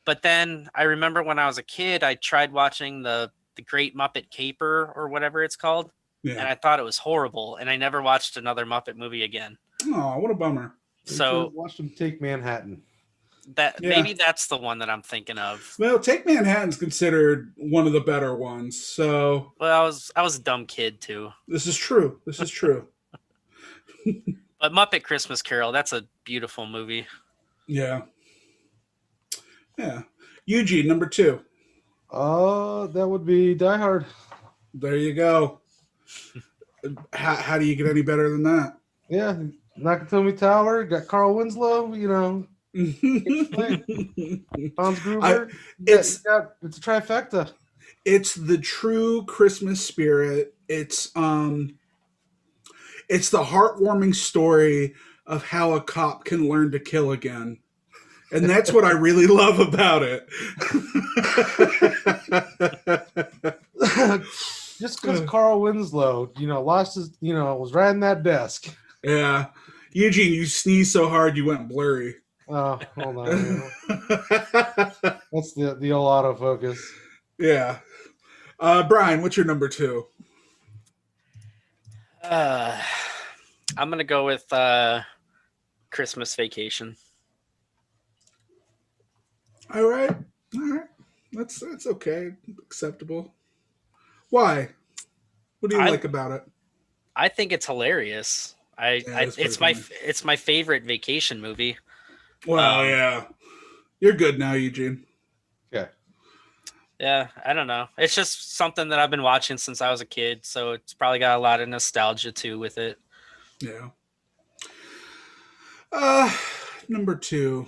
But then I remember when I was a kid, I tried watching the Great Muppet Caper or whatever it's called. Yeah. And I thought it was horrible. And I never watched another Muppet movie again. Oh, what a bummer. So watch them take Manhattan. Maybe that's the one that I'm thinking of. Well, Take Manhattan's considered one of the better ones. So, well, I was a dumb kid too. This is true. But Muppet Christmas Carol, that's a beautiful movie. Yeah. Eugene, number 2. That would be Die Hard. There you go. How do you get any better than that? Yeah, Nakatomi Tower got Carl Winslow. You know, Hans Gruber. it's It's a trifecta. it's the true Christmas spirit. It's the heartwarming story of how a cop can learn to kill again. And that's what I really love about it. Just because Carl Winslow, lost his, was riding that desk. Yeah. Eugene, you sneezed so hard you went blurry. Oh, hold on. That's the old autofocus. Yeah. Brian, what's your number 2? I'm gonna go with Christmas Vacation. All right. That's okay. Acceptable. Why? What do you like about it? I think it's hilarious. It's my favorite vacation movie. Well, yeah. You're good now, Eugene. Yeah, I don't know. It's just something that I've been watching since I was a kid, so it's probably got a lot of nostalgia too with it. Yeah. Number 2.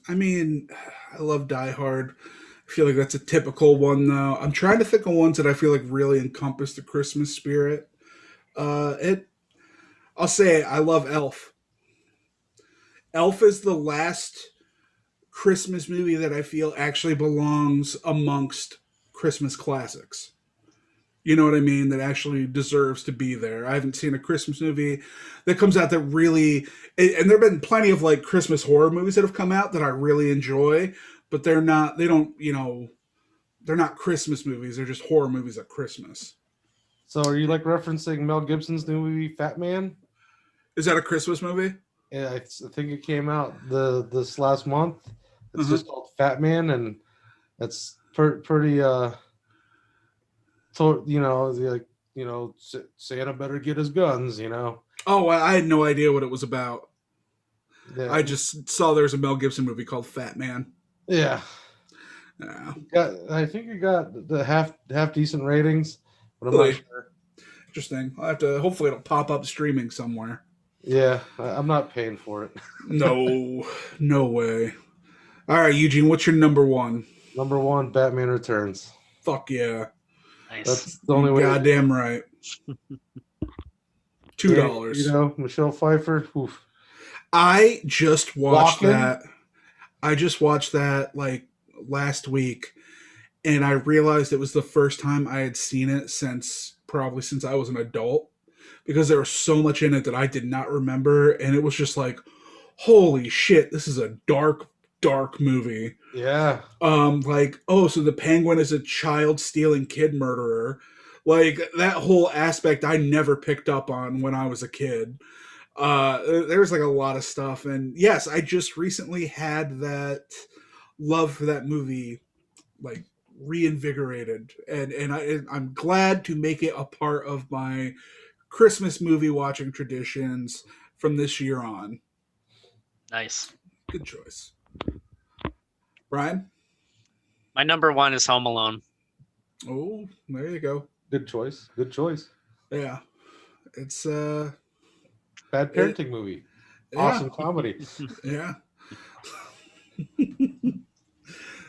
I mean, I love Die Hard. I feel like that's a typical one, though. I'm trying to think of ones that I feel like really encompass the Christmas spirit. I'll say I love Elf. Elf is the last Christmas movie that I feel actually belongs amongst Christmas classics. You know what I mean? That actually deserves to be there. I haven't seen a Christmas movie that comes out that really, and there have been plenty of like Christmas horror movies that have come out that I really enjoy, but they're not Christmas movies. They're just horror movies at Christmas. So are you like referencing Mel Gibson's new movie, Fat Man? Is that a Christmas movie? Yeah, I think it came out this last month. It's just called Fat Man, and it's pretty. So Santa better get his guns. Oh, I had no idea what it was about. Yeah. I just saw there's a Mel Gibson movie called Fat Man. Yeah. I think it got the half decent ratings, but I'm not sure. Interesting. I'll have to. Hopefully, it'll pop up streaming somewhere. Yeah, I'm not paying for it. No way. All right, Eugene, what's your number 1? Number 1, Batman Returns. Fuck yeah. Nice. That's the only way. Goddamn right. $2. Michelle Pfeiffer. Oof. I just watched that. I just watched that like last week, and I realized it was the first time I had seen it since I was an adult, because there was so much in it that I did not remember, and it was just like, holy shit, this is a dark movie. Yeah. So the Penguin is a child stealing kid murderer. Like, that whole aspect I never picked up on when I was a kid. There's like a lot of stuff, and yes, I just recently had that love for that movie like reinvigorated, and I'm glad to make it a part of my Christmas movie watching traditions from this year on. Nice. Good choice. Brian? My number 1 is Home Alone. Oh, there you go. Good choice. Yeah. It's bad parenting movie. Yeah. Awesome comedy. Yeah.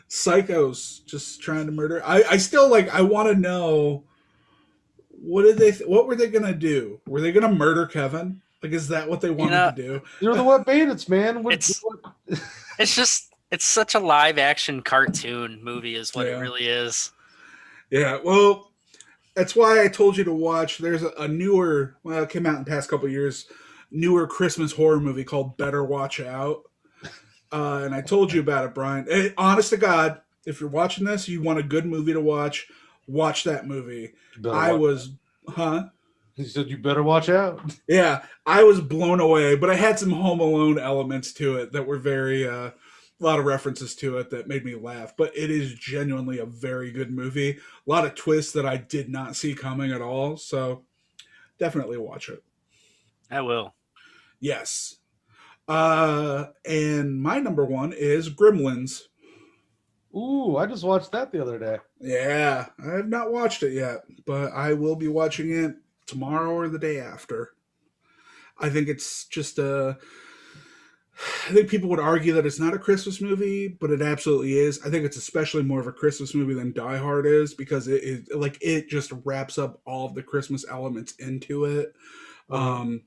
Psychos just trying to murder. I still I want to know, what were they gonna do? Were they gonna murder Kevin? Like, is that what they wanted to do? You're the Wet Bandits, man. It's such a live action cartoon movie is what it really is. Yeah, well, that's why I told you to watch. There's a newer, it came out in the past couple of years, newer Christmas horror movie called Better Watch Out. And I told you about it, Brian. Hey, honest to God, if you're watching this, you want a good movie to watch that movie. He said, you better watch out. Yeah, I was blown away, but I had some Home Alone elements to it that were very, a lot of references to it that made me laugh. But it is genuinely a very good movie. A lot of twists that I did not see coming at all. So definitely watch it. I will. Yes. And my number 1 is Gremlins. Ooh, I just watched that the other day. Yeah, I have not watched it yet, but I will be watching it tomorrow or the day after. I think it's just a. I think people would argue that it's not a Christmas movie, but it absolutely is. I think it's especially more of a Christmas movie than Die Hard is because it just wraps up all of the Christmas elements into it. Um,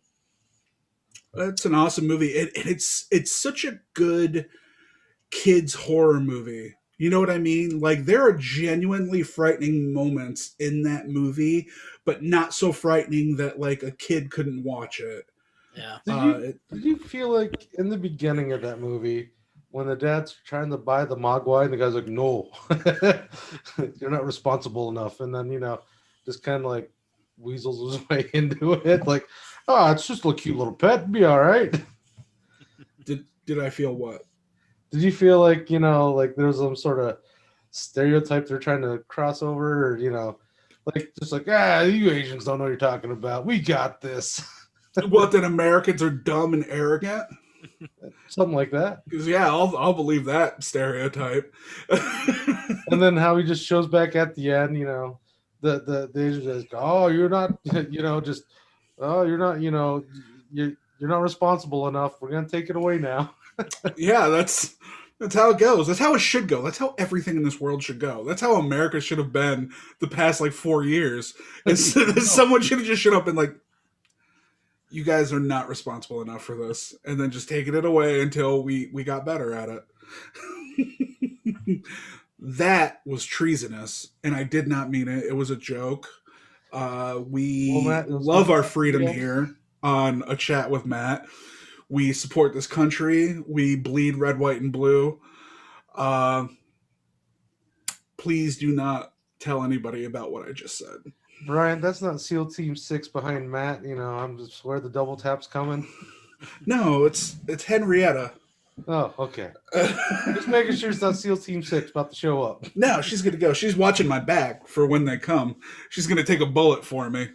it's an awesome movie. It's such a good kids horror movie. You know what I mean? Like there are genuinely frightening moments in that movie, but not so frightening that like a kid couldn't watch it. Yeah. Did you feel like in the beginning of that movie when the dad's trying to buy the Mogwai and the guy's like, no, you're not responsible enough. And then, just kind of like weasels his way into it. Like, oh, it's just a cute little pet. Be all right. Did I feel what? Did you feel like, like there's some sort of stereotype they're trying to cross over or, like, just like, you Asians don't know what you're talking about. We got this. What, that Americans are dumb and arrogant? Something like that. Because yeah, I'll believe that stereotype. And then how he just shows back at the end, the Asians just go, oh, you're not, just, oh, you're not, you're not responsible enough. We're gonna take it away now. Yeah, that's how it goes. That's how it should go. That's how everything in this world should go. That's how America should have been the past like 4 years. Someone should have just shut up and like, you guys are not responsible enough for this, and then just taking it away until we got better at it. That was treasonous, and I did not mean it. It was a joke. We love our freedom here on A Chat with Matt. We support this country. We bleed red, white, and blue. Please do not tell anybody about what I just said. Brian, that's not SEAL Team 6 behind Matt. I'm just where the double tap's coming. No, it's Henrietta. Oh, okay. Just making sure it's not SEAL Team 6 about to show up. No, she's going to go. She's watching my back for when they come. She's going to take a bullet for me.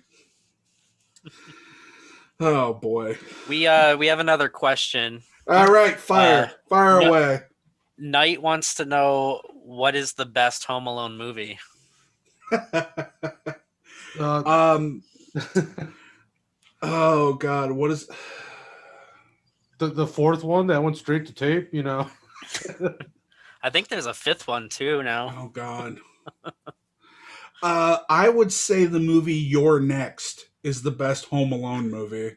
Oh, boy. We have another question. All right, fire away. Knight wants to know, what is the best Home Alone movie? Oh God, what is the fourth one that went straight to tape? I think there's a fifth one too now. Oh God. I would say the movie You're Next is the best Home Alone movie.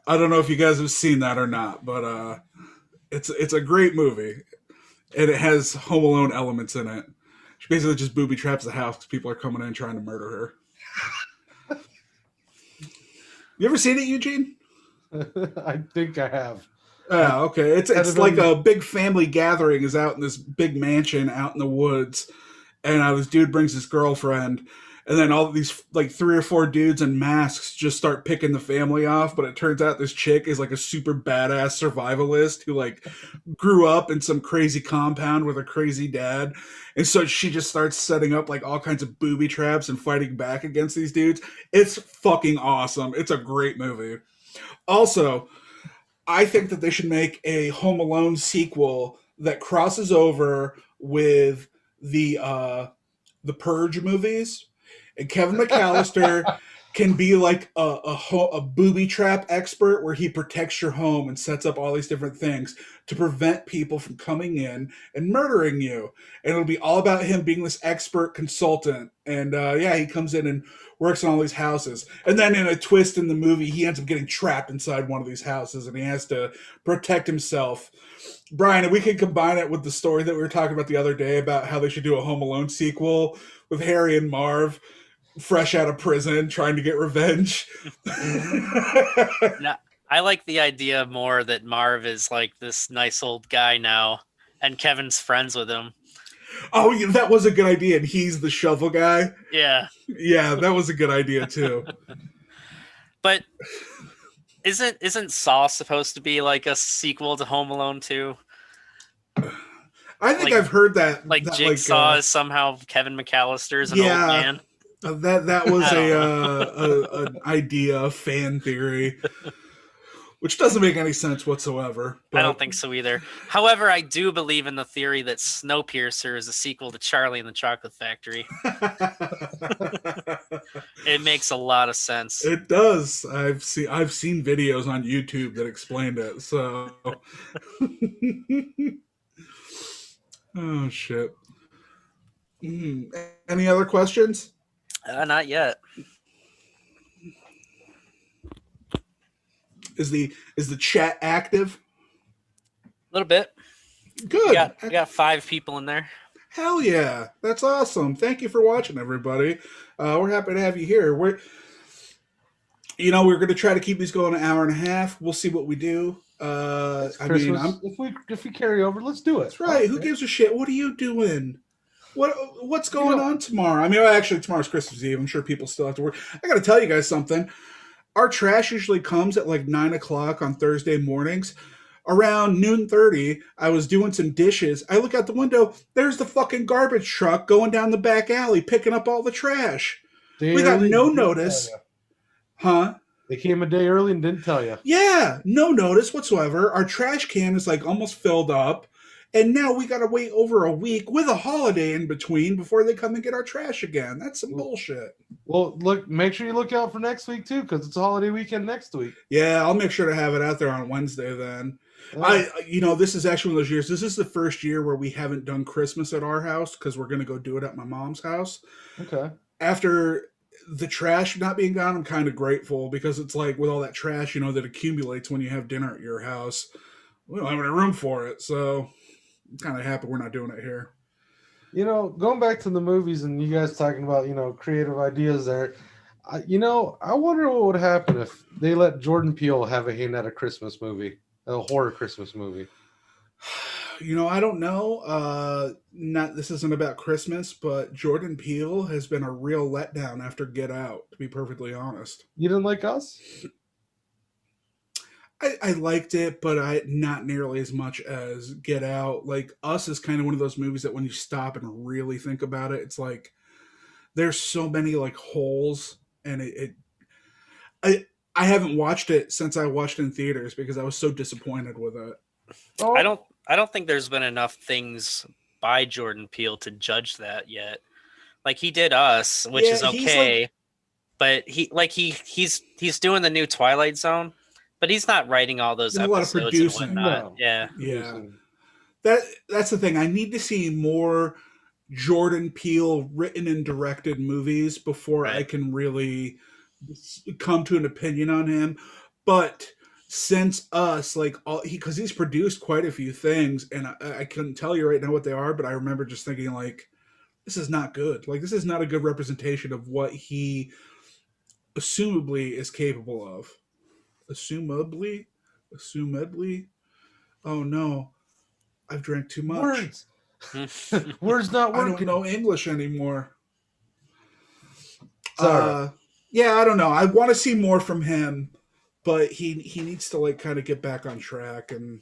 I don't know if you guys have seen that or not, but it's a great movie, and it has Home Alone elements in it. She basically just booby traps the house because people are coming in trying to murder her. You ever seen it, Eugene? I think I have. Yeah, okay. It's like a big family gathering is out in this big mansion out in the woods, and this dude brings his girlfriend, and then all of these like 3 or 4 dudes in masks just start picking the family off. But it turns out this chick is like a super badass survivalist who like grew up in some crazy compound with a crazy dad, and so she just starts setting up like all kinds of booby traps and fighting back against these dudes. It's fucking awesome. It's a great movie. Also, I think that they should make a Home Alone sequel that crosses over with the Purge movies, and Kevin McAllister can be like a booby trap expert where he protects your home and sets up all these different things to prevent people from coming in and murdering you. And it'll be all about him being this expert consultant. And he comes in and works on all these houses. And then in a twist in the movie, he ends up getting trapped inside one of these houses and he has to protect himself. Brian, if we could combine it with the story that we were talking about the other day about how they should do a Home Alone sequel with Harry and Marv fresh out of prison trying to get revenge. No, I like the idea more that Marv is like this nice old guy now and Kevin's friends with him. Oh, yeah, that was a good idea. And he's the shovel guy. Yeah. Yeah, that was a good idea too. But isn't Saw supposed to be like a sequel to Home Alone 2? I think I've heard that. Like that, Jigsaw is somehow Kevin McAllister is an old man. That was an idea, a fan theory. which doesn't make any sense whatsoever. I don't think so either. However, I do believe in the theory that Snowpiercer is a sequel to Charlie and the Chocolate Factory. It makes a lot of sense. It does. I've seen videos on YouTube that explained it. So, oh shit. Any other questions? Not yet. Is the chat active? A little bit. Good. We got 5 people in there. Hell yeah. That's awesome. Thank you for watching, everybody. We're happy to have you here. We're going to try to keep these going an hour and a half. We'll see what we do. If we carry over, let's do it. That's right. Who gives a shit? What are you doing? What's going on tomorrow? I mean, actually, tomorrow's Christmas Eve. I'm sure people still have to work. I got to tell you guys something. Our trash usually comes at like 9 o'clock on Thursday mornings. Around noon 30, I was doing some dishes. I look out the window. There's the fucking garbage truck going down the back alley, picking up all the trash. We got no notice. Huh? They came a day early and didn't tell you. Yeah, no notice whatsoever. Our trash can is like almost filled up. And now we got to wait over a week with a holiday in between before they come and get our trash again. That's some bullshit. Well, make sure you look out for next week too, because it's a holiday weekend next week. Yeah, I'll make sure to have it out there on Wednesday then. This is actually one of those years. This is the first year where we haven't done Christmas at our house because we're going to go do it at my mom's house. Okay. After the trash not being gone, I'm kind of grateful because it's like with all that trash, that accumulates when you have dinner at your house, we don't have any room for it. So I'm kind of happy we're not doing it here. Going back to the movies and you guys talking about, creative ideas there, I wonder what would happen if they let Jordan Peele have a hand at a Christmas movie, a horror Christmas movie. I don't know. This isn't about Christmas, but Jordan Peele has been a real letdown after Get Out, to be perfectly honest. You didn't like Us? I liked it, but not nearly as much as Get Out. Like, Us is kind of one of those movies that when you stop and really think about it, it's like there's so many like holes, and I haven't watched it since I watched it in theaters because I was so disappointed with it. Oh. I don't think there's been enough things by Jordan Peele to judge that yet. Like he did Us, which is okay, but he's doing the new Twilight Zone. But he's not writing all those episodes. A lot of producing. And whatnot. No. Yeah. That's the thing. I need to see more Jordan Peele written and directed movies before I can really come to an opinion on him. But since Us, because he's produced quite a few things, and I couldn't tell you right now what they are, but I remember just thinking like, this is not good. Like, this is not a good representation of what he assumably is capable of. Assumably. Oh no, I've drank too much. Words not working. I don't know English anymore. Sorry. I don't know. I want to see more from him, but he needs to kind of get back on track, and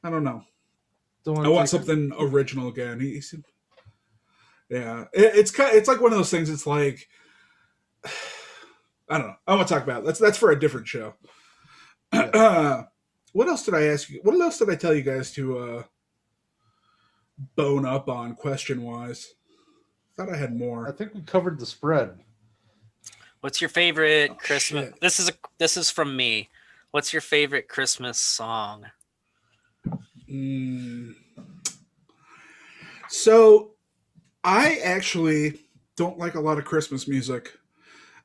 I don't know. I want something original again. It's like one of those things. It's like, I don't know. I want to talk about it. That's for a different show. What else did I ask you? What else did I tell you guys to bone up on question-wise? Thought I had more. I think we covered the spread. What's your favorite Christmas? Shit. This is from me. What's your favorite Christmas song? So, I actually don't like a lot of Christmas music.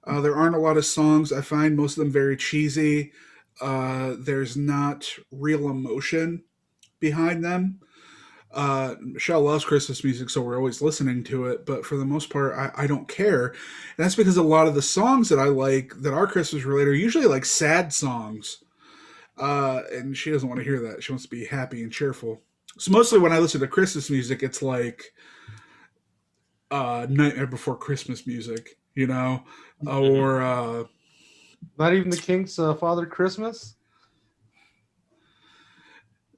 There aren't a lot of songs. I find most of them very cheesy. There's not real emotion behind them. Michelle loves Christmas music, so we're always listening to it. But for the most part, I don't care. And that's because a lot of the songs that I like that are Christmas related are usually like sad songs. And she doesn't want to hear that. She wants to be happy and cheerful. So mostly when I listen to Christmas music, it's like Nightmare Before Christmas music, or not even the Kinks' Father Christmas.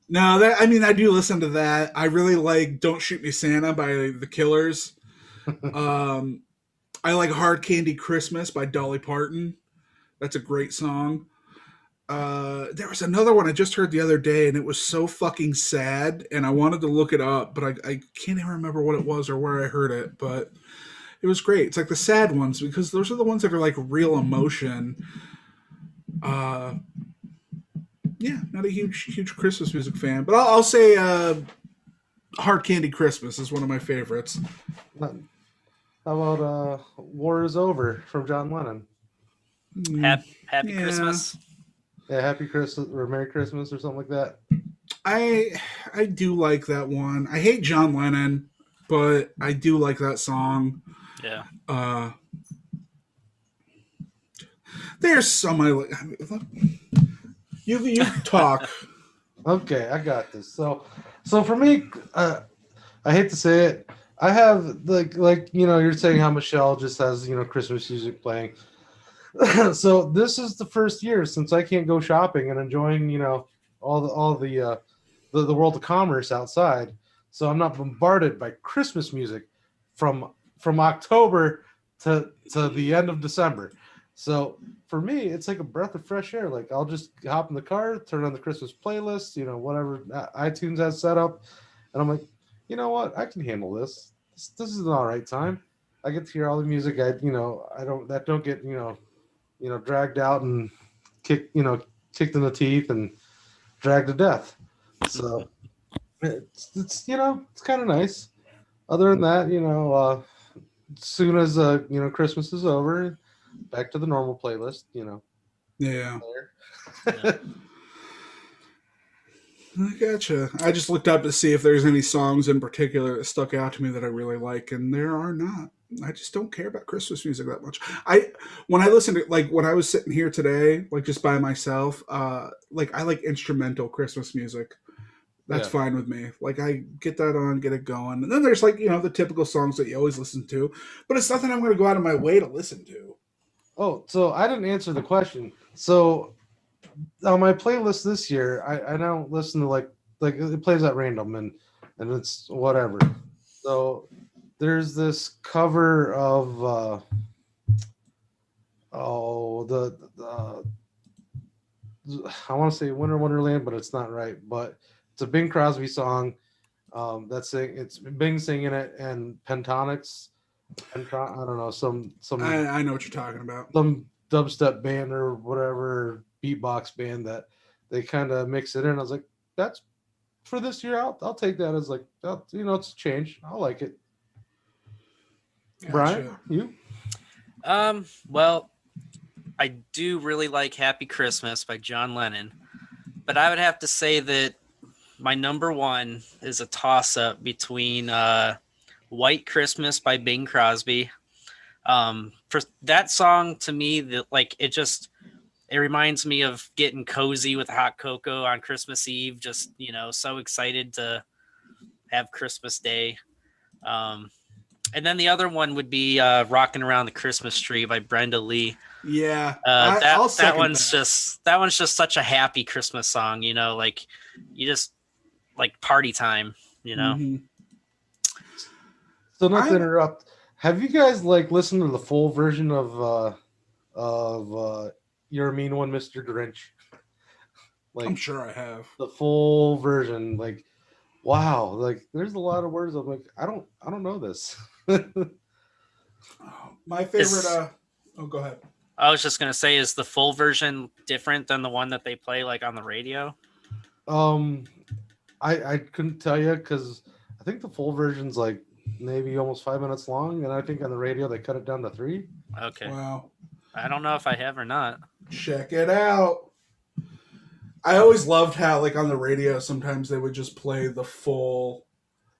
No, I do listen to that. I really like "Don't Shoot Me, Santa" by the Killers. I like "Hard Candy Christmas" by Dolly Parton. That's a great song. There was another one I just heard the other day, and it was so fucking sad, and I wanted to look it up, but I can't even remember what it was or where I heard it, but it was great. It's like the sad ones, because those are the ones that are like real emotion. Uh, yeah, not a huge Christmas music fan, but I'll say Hard Candy Christmas is one of my favorites. How about War is Over from John Lennon? Happy Yeah. Christmas. Yeah, Happy Christmas or Merry Christmas or something like that. I do like that one. I hate John Lennon, but I do like that song. Yeah. There's some I like. You talk. Okay, I got this. So for me, I hate to say it, I have like you're saying how Michelle just has Christmas music playing. So this is the first year since I can't go shopping and enjoying all the world of commerce outside. So I'm not bombarded by Christmas music from October to the end of December. So for me, it's like a breath of fresh air. Like I'll just hop in the car, turn on the Christmas playlist, whatever iTunes has set up, and I'm like, you know what, I can handle this. This is an all right time. I get to hear all the music I don't get dragged out and kicked in the teeth and dragged to death. So it's kind of nice. Other than that, as soon as Christmas is over, back to the normal playlist. Yeah. There. I gotcha. I just looked up to see if there's any songs in particular that stuck out to me that I really like, and there are not. I just don't care about Christmas music that much. When I listen to, like, when I was sitting here today, like just by myself, like I like instrumental Christmas music. That's fine with me. Like I get that on, get it going, and then there's like the typical songs that you always listen to, but it's nothing I'm going to go out of my way to listen to. Oh, so I didn't answer the question. So on my playlist this year, I don't listen to like it plays at random and it's whatever. So there's this cover of I want to say Winter Wonderland, but it's not right. But it's a Bing Crosby song. It's Bing singing it and Pentatonics. I don't know, some I know what you're talking about. some dubstep band or whatever beatbox band that they kind of mix it in. I was like, that's for this year. I'll take that as like, it's a change. I'll like it. Gotcha. Brian, you? Well, I do really like Happy Christmas by John Lennon, but I would have to say that my number one is a toss-up between White Christmas by Bing Crosby. For that song, to me, it reminds me of getting cozy with hot cocoa on Christmas Eve. Just so excited to have Christmas Day. And then the other one would be "Rocking Around the Christmas Tree" by Brenda Lee. Yeah, that one's just such a happy Christmas song. Like you just like party time. Mm-hmm. So not to interrupt, have you guys listened to the full version of You're a Mean One, Mr. Grinch? I'm sure I have the full version. Like, wow, there's a lot of words. I'm like, I don't know this. My favorite. Go ahead. I was just gonna say, is the full version different than the one that they play on the radio? I couldn't tell you because I think the full version's maybe almost 5 minutes long, and I think on the radio they cut it down to 3. Okay. Wow. I don't know if I have or not. Check it out. I always loved how, on the radio, sometimes they would just play the full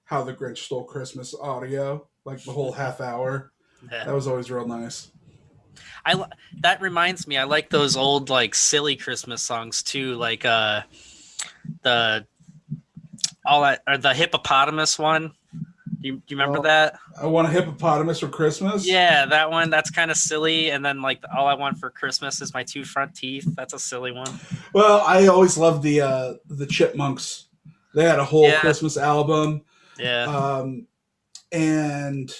How the Grinch Stole Christmas audio, the whole half hour. Yeah. That was always real nice. That reminds me, I like those old silly Christmas songs too, the hippopotamus one. Do you remember that? I Want a Hippopotamus for Christmas? Yeah, that one. That's kind of silly. And then All I Want for Christmas is My Two Front Teeth. That's a silly one. Well, I always loved the Chipmunks. They had a whole Christmas album. Yeah. And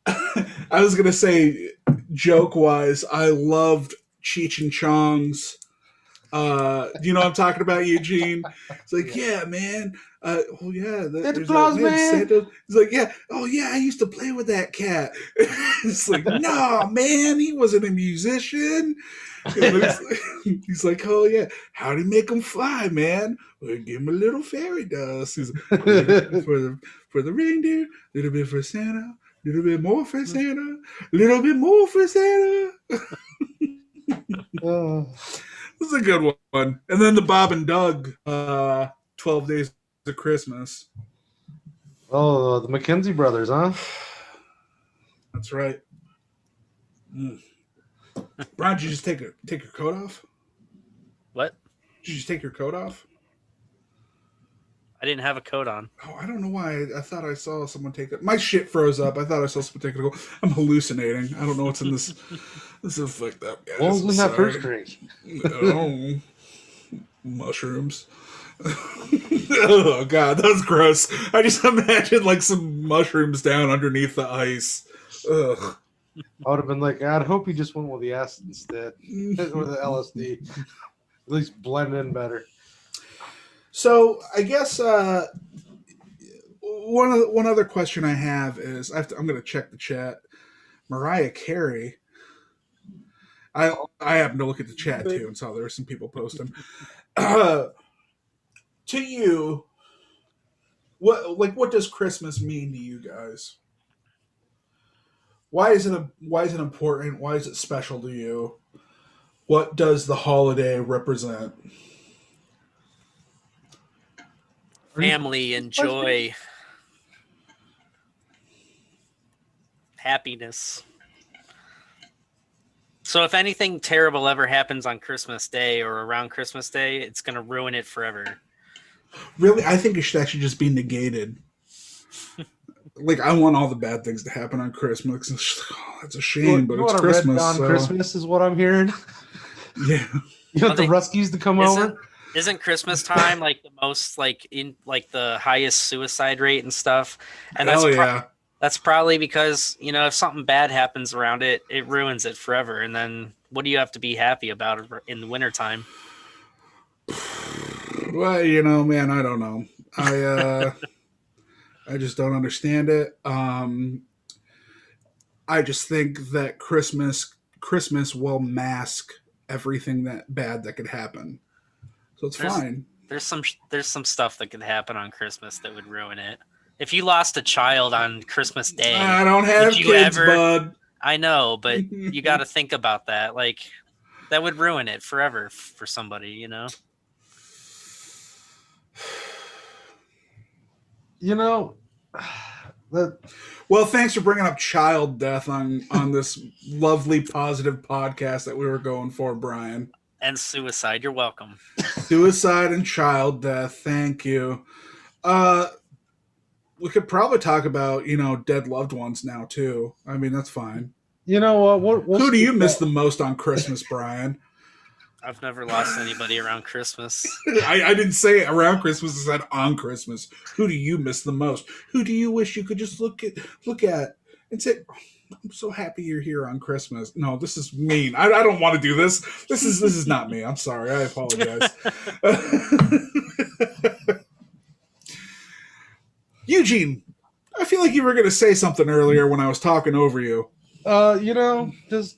I was gonna say, joke wise, I loved Cheech and Chong's You know what I'm talking about, Eugene? It's like, yeah, man. Oh yeah, Santa there's Claus, man. Santa. He's like, yeah, oh yeah, I used to play with that cat. It's like, no, man, he wasn't a musician. And he's like, oh yeah, how'd he make him fly, man? Well, give him a little fairy dust. He's like, a little for the reindeer, a little bit for Santa, a little bit more for Santa, a little bit more for Santa. This is a good one. And then the Bob and Doug 12 Days of Christmas. Oh, the McKenzie brothers, huh? That's right. Brian, did you just take your coat off? What? Did you just take your coat off? I didn't have a coat on. Oh, I don't know why. I thought I saw someone take it. My shit froze up. I thought I saw someone take it. I'm hallucinating. I don't know what's in this. This is fucked up, guys. What was in that first drink? Oh, mushrooms. Oh god, that was gross. I just imagine like some mushrooms down underneath the ice. Ugh. I would have been like, I'd hope you just went with the acid instead, or the LSD. At least blend in better. So I guess one other question I have is I'm going to check the chat. Mariah Carey. I happen to look at the chat too and saw there were some people posting. To you, what does Christmas mean to you guys? Why is it important? Why is it special to you? What does the holiday represent? Family and joy, happiness. So if anything terrible ever happens on Christmas Day or around Christmas Day, it's going to ruin it forever. Really, I think it should actually just be negated. Like, I want all the bad things to happen on Christmas. That's a shame, but it's Christmas. On Christmas is what I'm hearing. Yeah. You want the Ruskies to come over? Isn't Christmas time like the most in the highest suicide rate and stuff? And that's probably because, if something bad happens around it, it ruins it forever. And then what do you have to be happy about in the wintertime? Well, man, I don't know. I just don't understand it. I just think that Christmas will mask everything that bad that could happen. So it's fine. There's some stuff that could happen on Christmas that would ruin it. If you lost a child on Christmas Day, I don't have kids, bud. I know, but you got to think about that. Like, that would ruin it forever for somebody, Well, thanks for bringing up child death on this lovely positive podcast that we were going for, Brian. And suicide. You're welcome. Suicide and child death. Thank you. We could probably talk about, dead loved ones now, too. I mean, that's fine. You know what? Who do you miss the most on Christmas, Brian? I've never lost anybody around Christmas. I didn't say around Christmas. I said on Christmas. Who do you miss the most? Who do you wish you could just look at and say, I'm so happy you're here on Christmas. No, this is mean. I don't want to do this. This is not me. I'm sorry. I apologize. Eugene, I feel like you were going to say something earlier when I was talking over you. Just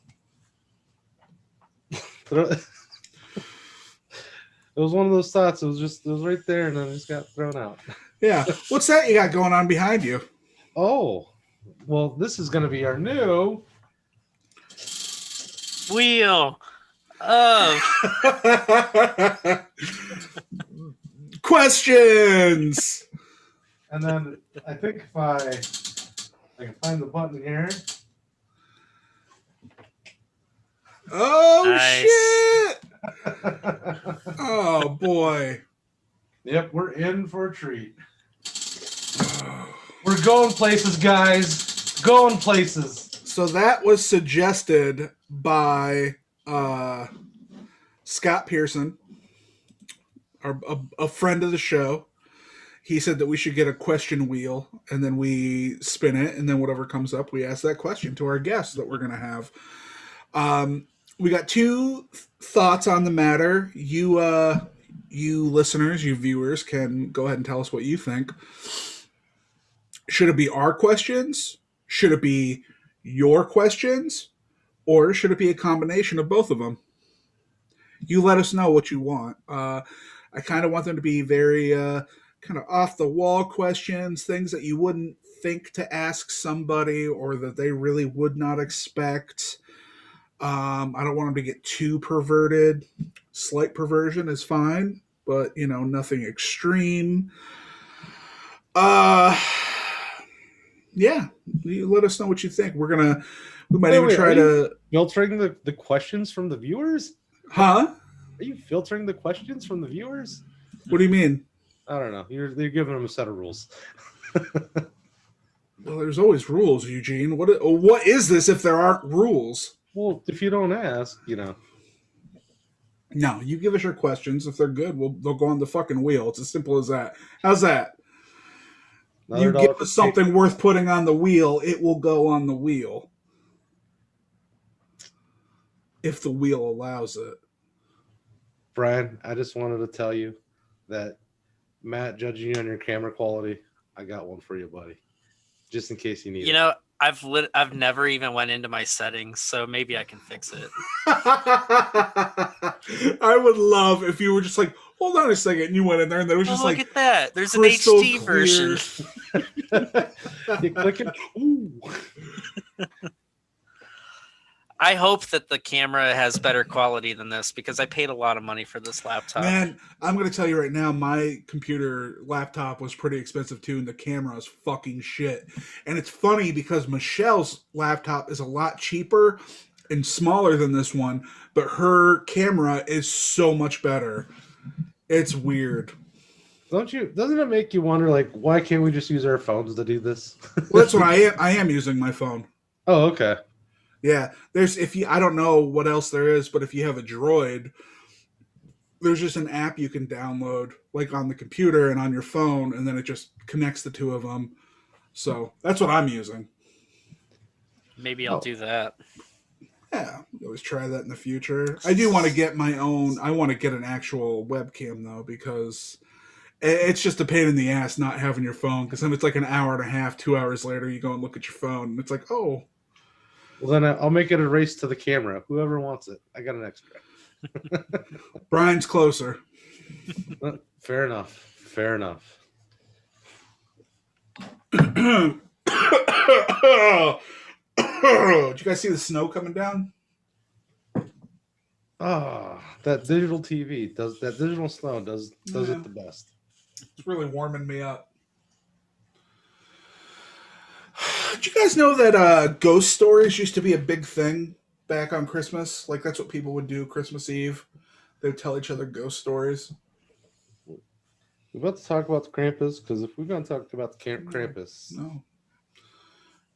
it was one of those thoughts. It was right there, and then it just got thrown out. Yeah. What's that you got going on behind you? Oh, well, this is going to be our new wheel of questions. And then I think if I can find the button here. Oh, nice. Shit. Oh, boy. Yep, we're in for a treat. We're going places, guys. Going places. So that was suggested by Scott Pearson, a friend of the show. He said that we should get a question wheel, and then we spin it, and then whatever comes up, we ask that question to our guests that we're going to have. we got two thoughts on the matter. You listeners, you viewers, can go ahead and tell us what you think. Should it be our questions? Should it be your questions? Or should it be a combination of both of them? You let us know what you want. I kind of want them to be very kind of off the wall questions, things that you wouldn't think to ask somebody or that they really would not expect. I don't want them to get too perverted. Slight perversion is fine, but nothing extreme. Yeah, you let us know what you think. We might even try to filtering the questions from the viewers. Huh? Are you filtering the questions from the viewers? What do you mean? I don't know. You're giving them a set of rules. Well, there's always rules, Eugene. What is this if there aren't rules? Well, if you don't ask, No, you give us your questions. If they're good, they'll go on the fucking wheel. It's as simple as that. How's that? You give us something worth putting on the wheel, it will go on the wheel. If the wheel allows it. Brian, I just wanted to tell you that Matt, judging you on your camera quality, I got one for you, buddy. Just in case you need it. I've never even went into my settings, so maybe I can fix it. I would love if you were just like, hold on a second, and you went in there and there was just look at that. There's an crystal HD clear. version. You click it. Ooh. I hope that the camera has better quality than this because I paid a lot of money for this laptop. Man, I'm going to tell you right now, my computer laptop was pretty expensive too, and the camera is fucking shit. And it's funny because Michelle's laptop is a lot cheaper and smaller than this one, but her camera is so much better. It's weird. Doesn't it make you wonder, like, why can't we just use our phones to do this? Well, that's what I am using my phone. Oh, okay. Yeah, I don't know what else there is, but if you have a Droid, there's just an app you can download, like on the computer and on your phone, and then it just connects the two of them. So that's what I'm using. Maybe I'll do that. Yeah, always try that in the future. I do want to get my own. I want to get an actual webcam though, because it's just a pain in the ass not having your phone. Because then it's like an hour and a half, 2 hours later, you go and look at your phone, and it's like, oh. Well, then I'll make it a race to the camera. Whoever wants it, I got an extra. Brian's closer. Fair enough. Fair enough. Did you guys see the snow coming down? That digital TV does that. Digital snow does it the best. It's really warming me up. Did you guys know that ghost stories used to be a big thing back on Christmas? Like, that's what people would do Christmas Eve. They would tell each other ghost stories. We're about to talk about the Krampus, because if we're going to talk about the Krampus... No.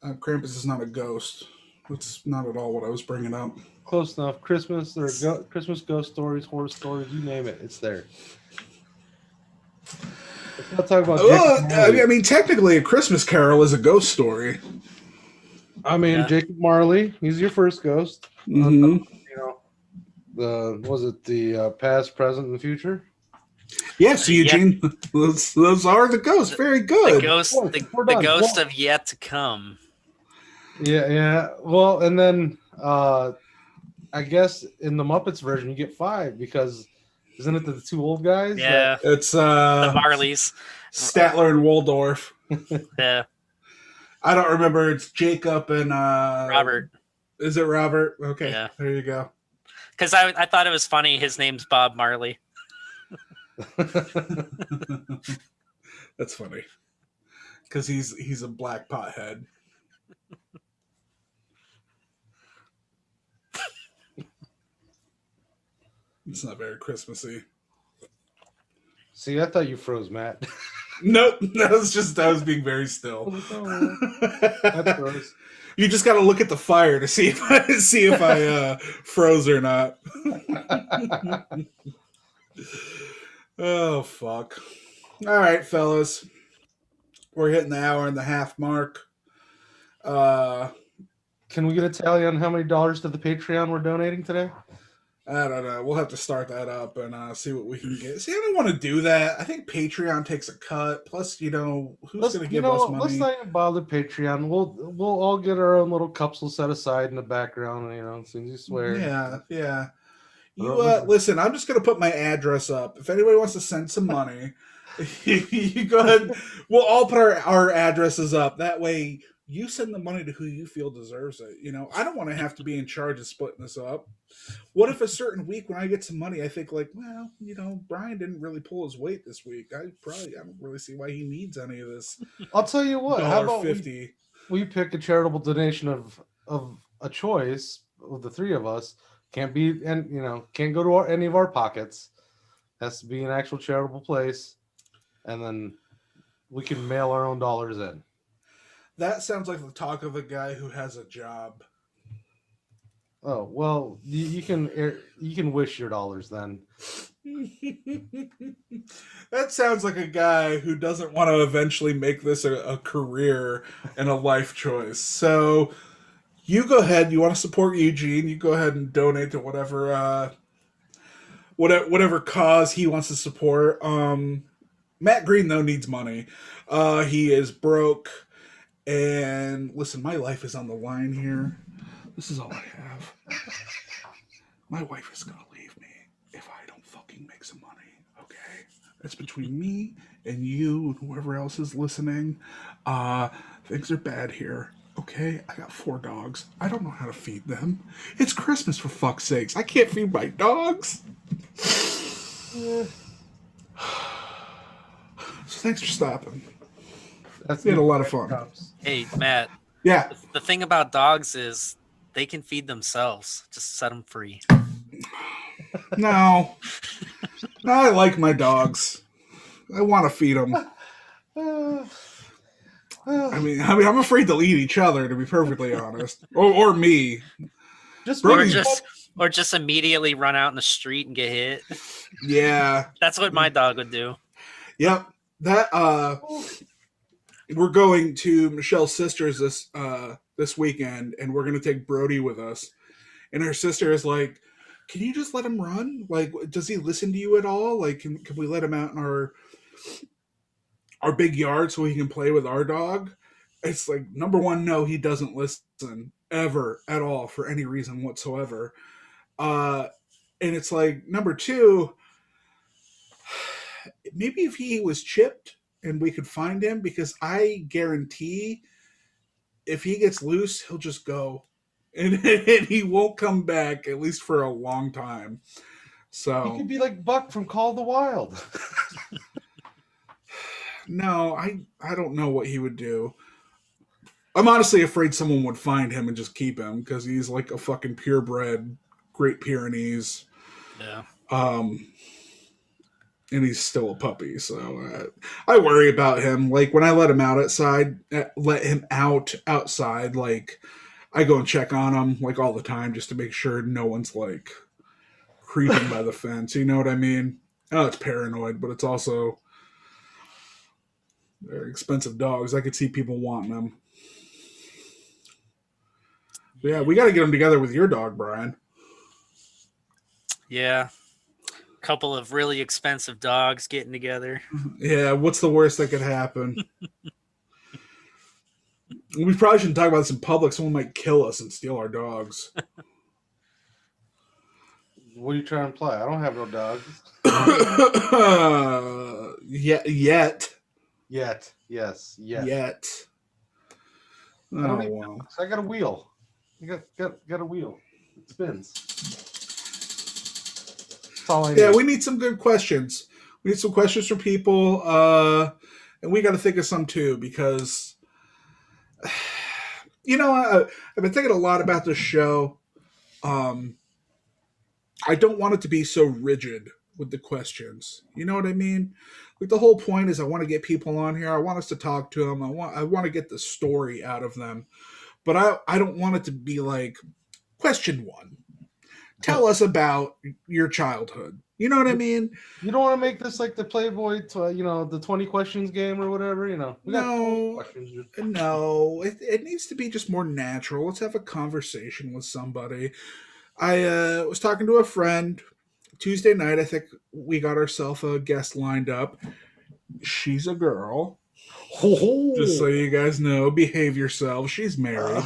Krampus is not a ghost. That's not at all what I was bringing up. Close enough. Christmas, there are Christmas ghost stories, horror stories, you name it. It's there. Let's not talk about... I mean, technically, A Christmas Carol is a ghost story. I mean, yeah. Jacob Marley, he's your first ghost. Mm-hmm. Was it the past, present, and the future? Yes, Eugene. Yeah. Those are the ghosts. Very good. The ghost of yet to come. Yeah. Well, and then I guess in the Muppets version, you get 5 because isn't it the 2 old guys? Yeah. It's the Marleys. Statler and Waldorf. Yeah. I don't remember. It's Jacob and Robert. Is it Robert? Okay. Yeah. There you go. Because I thought it was funny. His name's Bob Marley. That's funny. Because he's a black pothead. It's not very Christmassy. See, I thought you froze, Matt. Nope. I was being very still. That's gross. You just got to look at the fire to see if I froze or not. Oh, fuck. All right, fellas. We're hitting the hour and a half mark. Can we get a tally on how many dollars to the Patreon we're donating today? I don't know. We'll have to start that up and see what we can get. See, I don't want to do that. I think Patreon takes a cut. Plus, who's going to give us money? Let's not even bother Patreon. We'll all get our own little cups we'll set aside in the background. As soon as you swear. Yeah. Listen. I'm just going to put my address up. If anybody wants to send some money, you go ahead. We'll all put our addresses up. That way, you send the money to who you feel deserves it. I don't want to have to be in charge of splitting this up. What if a certain week when I get some money, I think like, well, Brian didn't really pull his weight this week. I don't really see why he needs any of this. I'll tell you what. How about $1.50? We pick a charitable donation of a choice of the three of us. Can't be, and can't go to any of our pockets. Has to be an actual charitable place, and then we can mail our own dollars in. That sounds like the talk of a guy who has a job. Oh well, you can wish your dollars then. That sounds like a guy who doesn't want to eventually make this a career and a life choice. So you go ahead. You want to support Eugene? You go ahead and donate to whatever cause he wants to support. Matt Green though needs money. He is broke. And listen, my life is on the line here. This is all I have. My wife is going to leave me if I don't fucking make some money, okay? That's between me and you and whoever else is listening. Things are bad here, okay? I got 4 dogs. I don't know how to feed them. It's Christmas, for fuck's sakes. I can't feed my dogs. So thanks for stopping. We had a lot of fun. Hey, Matt. Yeah. The thing about dogs is they can feed themselves. Just set them free. No, I like my dogs. I want to feed them. I mean, I'm afraid they'll eat each other, to be perfectly honest, or me. Or just immediately run out in the street and get hit. Yeah, that's what my dog would do. Yep. We're going to Michelle's sister's this weekend, and we're going to take Brody with us. And her sister is like, "Can you just let him run? Like, does he listen to you at all? Like, can we let him out in our big yard so he can play with our dog?" It's like, number one, no, he doesn't listen ever at all for any reason whatsoever. And it's like, number two, maybe if he was chipped and we could find him, because I guarantee if he gets loose, he'll just go. And he won't come back, at least for a long time. So he could be like Buck from Call of the Wild. No, I don't know what he would do. I'm honestly afraid someone would find him and just keep him, because he's like a fucking purebred Great Pyrenees. Yeah. And he's still a puppy, so I worry about him. Like, when I let him outside, like, I go and check on him like all the time just to make sure no one's like creeping by the fence. You know what I mean? Oh, it's paranoid, but it's also they're expensive dogs. I could see people wanting them. But yeah, we got to get them together with your dog, Brian. Yeah. Couple of really expensive dogs getting together. Yeah, what's the worst that could happen? We probably shouldn't talk about this in public. Someone might kill us and steal our dogs. What are you trying to play? I don't have no dogs. Yet. Yes. Yet. Oh, wow. I got a wheel. You got a wheel. It spins. Yeah, we need some good questions. We need some questions from people, and we got to think of some too, because I've been thinking a lot about this show. I don't want it to be so rigid with the questions. You know what I mean? Like, the whole point is I want to get people on here. I want us to talk to them. I want to get the story out of them, but I don't want it to be like, question 1. Tell us about your childhood. You know what I mean? You don't want to make this like the Playboy, the 20 questions game or whatever. We got 20 No, questions. no. It needs to be just more natural. Let's have a conversation with somebody. I was talking to a friend Tuesday night. I think we got ourselves a guest lined up. She's a girl. Just so you guys know, behave yourself. She's married.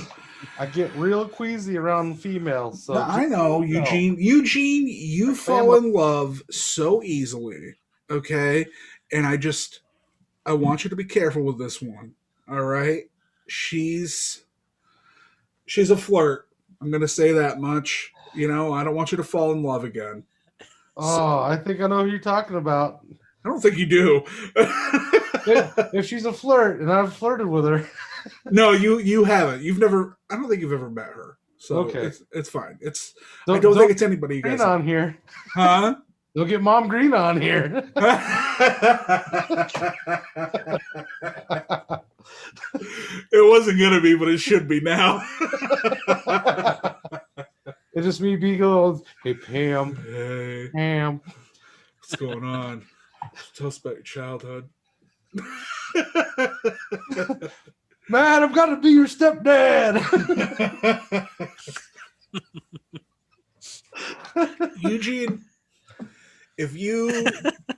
I get real queasy around females. So No, I know, Eugene. Eugene, you fall in love so easily. Okay, and I want you to be careful with this one. All right, she's a flirt. I'm gonna say that much. I don't want you to fall in love again. Oh, I think I know who you're talking about. I don't think you do. If she's a flirt and I've flirted with her. No, you haven't. You've never. I don't think you've ever met her. So okay, it's fine. I don't think it's anybody you guys Green on here, huh? They'll get Mom Green on here. It wasn't gonna be, but it should be now. It's just me being all, hey Pam, Hey, Pam, what's going on? Tell us about your childhood. man, I've got to be your stepdad. Eugene, if you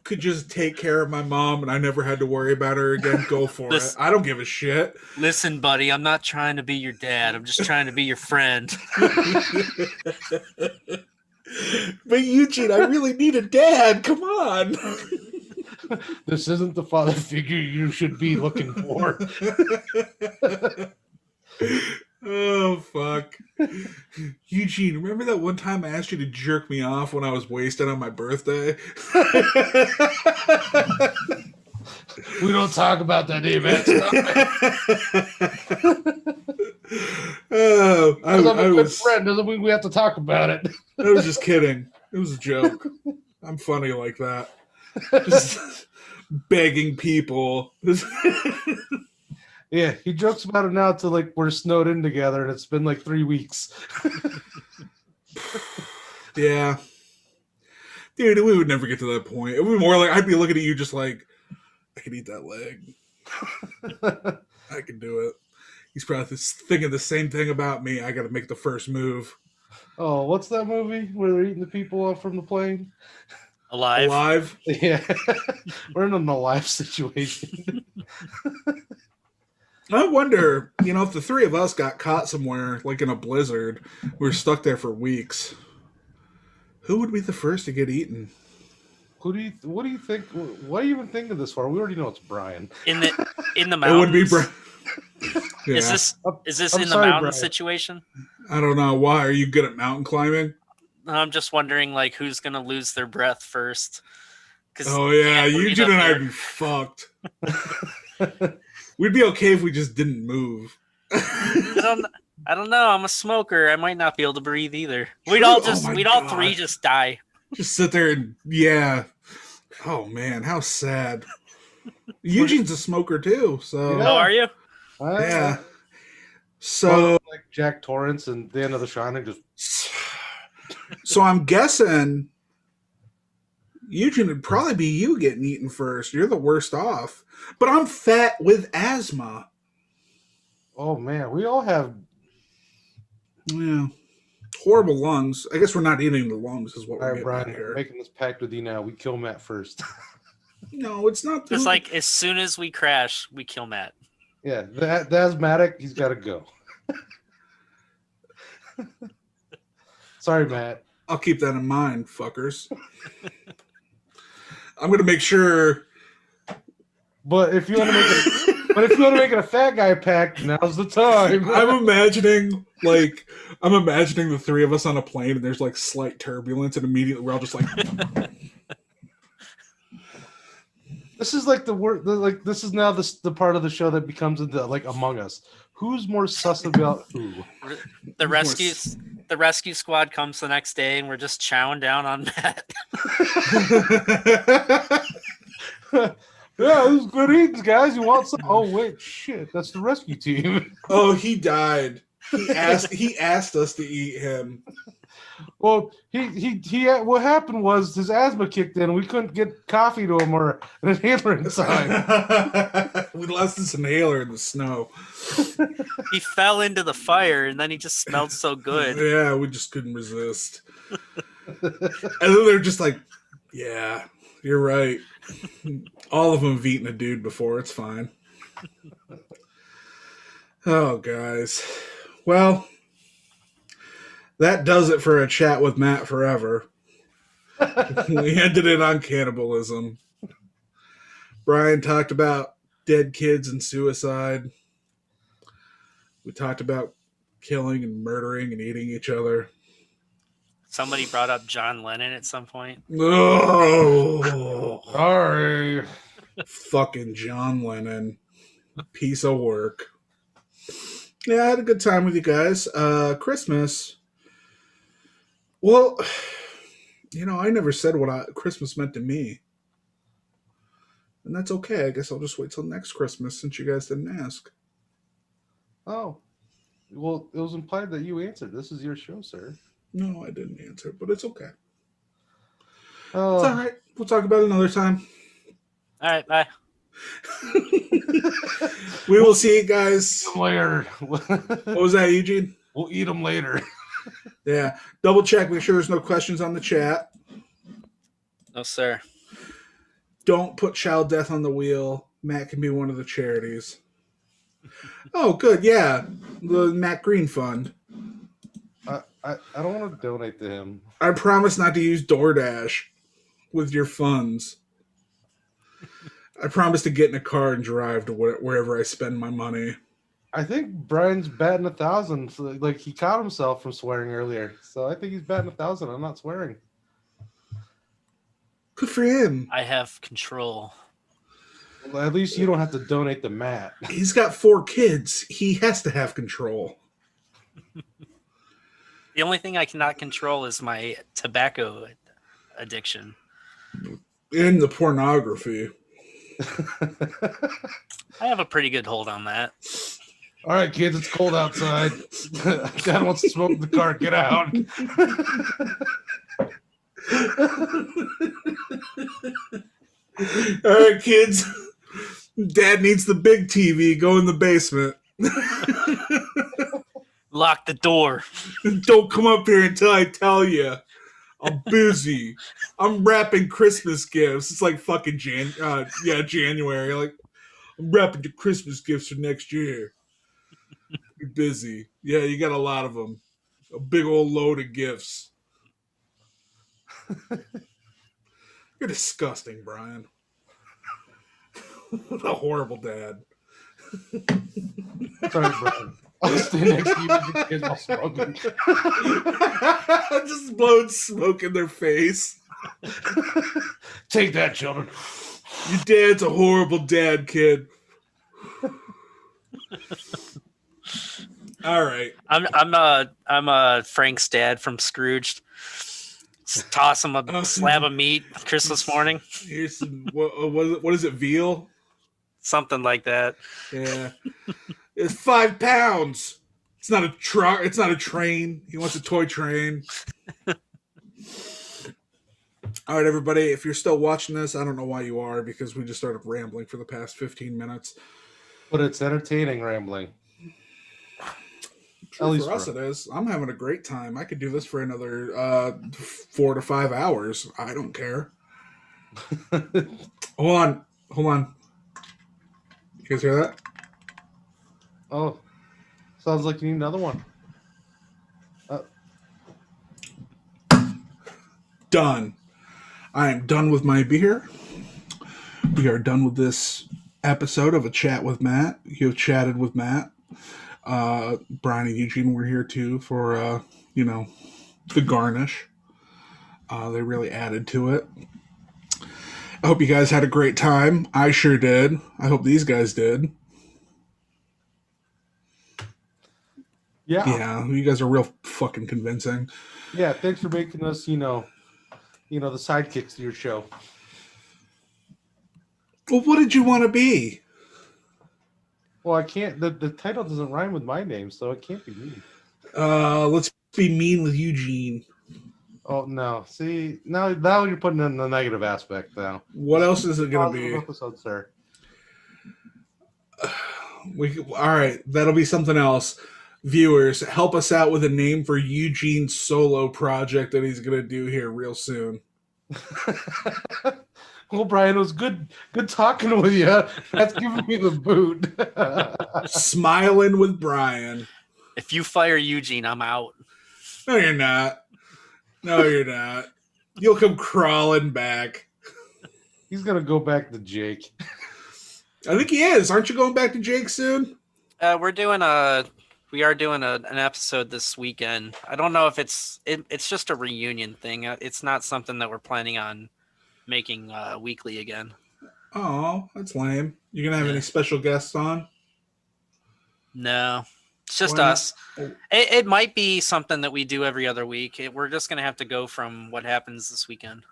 could just take care of my mom and I never had to worry about her again, go for it. I don't give a shit. Listen, buddy, I'm not trying to be your dad. I'm just trying to be your friend. But Eugene, I really need a dad. Come on. This isn't the father figure you should be looking for. Oh, fuck. Eugene, remember that one time I asked you to jerk me off when I was wasted on my birthday? We don't talk about that, man. Oh, I I'm a good was friend. Doesn't mean we have to talk about it. I was just kidding. It was a joke. I'm funny like that. Just begging people. Yeah, he jokes about it now to like we're snowed in together and it's been like 3 weeks. Yeah. Dude, we would never get to that point. It would be more like I'd be looking at you just like, I could eat that leg. I can do it. He's probably thinking the same thing about me. I got to make the first move. Oh, what's that movie where they're eating the people off from the plane? Alive. Yeah. We're in an alive situation. I wonder, if the three of us got caught somewhere, like in a blizzard, we were stuck there for weeks, who would be the first to get eaten? What do you think? What do you even think of this for? We already know it's Brian. In the mountains. It would be Brian. Yeah. Is this I'm in sorry, the mountain Brian. situation? I don't know. Why? Are you good at mountain climbing? I'm just wondering, like, who's gonna lose their breath first? Oh, yeah. can't breathe Eugene up and there. I'd be fucked. We'd be okay if we just didn't move. I don't know. I'm a smoker. I might not be able to breathe either. We'd True. all Oh my we'd all God. three just die. Just sit there and, yeah. Oh, man. How sad. Eugene's a smoker, too. So, Yeah. Oh, are you? yeah. So, Like Jack Torrance and the end of The Shining, just so I'm guessing Eugene would probably be you getting eaten first. You're the worst off. But I'm fat with asthma. oh man, we all have. Yeah. Horrible lungs. I guess we're not eating the lungs is what All we're right, getting Brian, at here. making this pact with you now. We kill Matt first. No, it's not. It's like as soon as we crash, we kill Matt. Yeah, the asthmatic, he's got to go. Sorry, Matt. I'll keep that in mind, fuckers. I'm gonna make sure. But if you want to make it, a fat guy pact, now's the time. I'm imagining the three of us on a plane, and there's like slight turbulence, and immediately we're all just like, This is like the word. Like this is now the part of the show that becomes into like Among Us. Who's more sus about who? The rescue squad comes the next day, and we're just chowing down on Matt. Yeah, this is good eatings, guys. You want some? Oh wait, shit, that's the rescue team. oh, he died. He asked us to eat him. Well, he what happened was his asthma kicked in. We couldn't get coffee to him or an inhaler inside. We lost this inhaler in the snow. He fell into the fire and then he just smelled so good. Yeah, we just couldn't resist. And then they're just like, yeah, you're right. All of them have eaten a dude before. It's fine. Oh, guys. Well, that does it for a chat with Matt forever. We ended it on cannibalism. Brian talked about dead kids and suicide. We talked about killing and murdering and eating each other. Somebody brought up John Lennon at some point. Oh, Sorry. fucking John Lennon. Piece of work. Yeah, I had a good time with you guys. Christmas. Well, I never said what Christmas meant to me. And that's okay. I guess I'll just wait till next Christmas since you guys didn't ask. Oh, well, it was implied that you answered. This is your show, sir. No, I didn't answer, but it's okay. Oh, It's all right. We'll talk about it another time. All right, bye. We will see you guys. later. What was that, Eugene? We'll eat them later. Yeah. Double check. Make sure there's no questions on the chat. No, sir. Don't put child death on the wheel. Matt can be one of the charities. Oh, good. Yeah. The Matt Green Fund. I don't want to donate to him. I promise not to use DoorDash with your funds. I promise to get in a car and drive to wherever I spend my money. I think Brian's batting 1,000. So, like, he caught himself from swearing earlier. So I think he's batting 1,000. I'm not swearing. Good for him. I have control. Well, at least you don't have to donate to Matt. He's got 4 kids. He has to have control. The only thing I cannot control is my tobacco addiction. And the pornography. I have a pretty good hold on that. All right, kids, it's cold outside. Dad wants to smoke in the car. Get out. All right, kids. Dad needs the big TV. Go in the basement. Lock the door. Don't come up here until I tell you. I'm busy. I'm wrapping Christmas gifts. It's like fucking January. Like, I'm wrapping the Christmas gifts for next year. You're busy. Yeah, you got a lot of them. A big old load of gifts. You're disgusting, Brian. What a horrible dad. Sorry, Brian. I'll stay next to you with the kids while smoking. Just blowing smoke in their face. Take that, children. Your dad's a horrible dad, kid. All right. I'm Frank's dad from Scrooged. Just toss him a slab of meat Christmas morning. Here's some. What is it? Veal? Something like that. Yeah. It's 5 pounds. It's not a truck. It's not a train. He wants a toy train. All right, everybody. If you're still watching this, I don't know why you are because we just started rambling for the past 15 minutes. But it's entertaining rambling. Sure, At least for us, it is. I'm having a great time. I could do this for another 4 to 5 hours. I don't care. Hold on. You guys hear that? Oh, sounds like you need another one. Done. I am done with my beer. We are done with this episode of A Chat with Matt. You have chatted with Matt. Brian and Eugene were here too for, the garnish. They really added to it. I hope you guys had a great time. I sure did. I hope these guys did. Yeah, you guys are real fucking convincing. Yeah, thanks for making us, the sidekicks to your show. Well, what did you want to be? Well, I can't. The title doesn't rhyme with my name, so it can't be me. Let's be mean with Eugene. Oh no! See now you're putting in the negative aspect now. What else is it gonna Positive be? episode, sir. All right, that'll be something else. Viewers, help us out with a name for Eugene's solo project that he's gonna do here real soon. Well, Brian, it was good talking with you. That's giving me the boot. Smiling with Brian. If you fire Eugene, I'm out. No, you're not. No, you're not. You'll come crawling back. He's gonna go back to Jake. I think he is. Aren't you going back to Jake soon? We are doing an episode this weekend. I don't know if it's just a reunion thing. It's not something that we're planning on making weekly again. Oh, that's lame. You gonna have Yeah. any special guests on? No, it's just Why not? us. Oh. It might be something that we do every other week. We're just gonna have to go from what happens this weekend.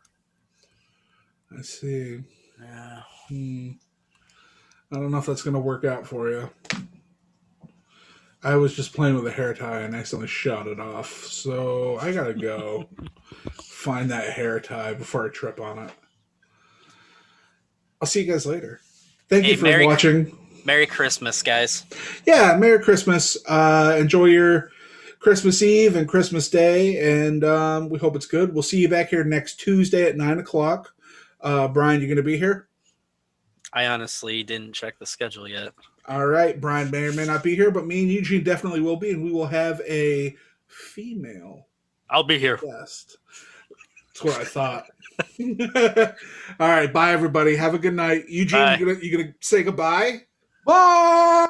I see. Yeah. I don't know if that's gonna work out for you. I was just playing with a hair tie and I accidentally shot it off, so I gotta go find that hair tie before I trip on it. I'll see you guys later. Thank you for watching. Merry Christmas, guys. Yeah, Merry Christmas. Enjoy your Christmas Eve and Christmas Day, and we hope it's good. We'll see you back here next Tuesday at 9 o'clock. Brian, you going to be here? I honestly didn't check the schedule yet. All right. Brian may or may not be here, but me and Eugene definitely will be, and we will have a female I'll be here. guest. That's what I thought. All right. Bye, everybody. Have a good night. Eugene, Bye. you gonna say goodbye? Bye.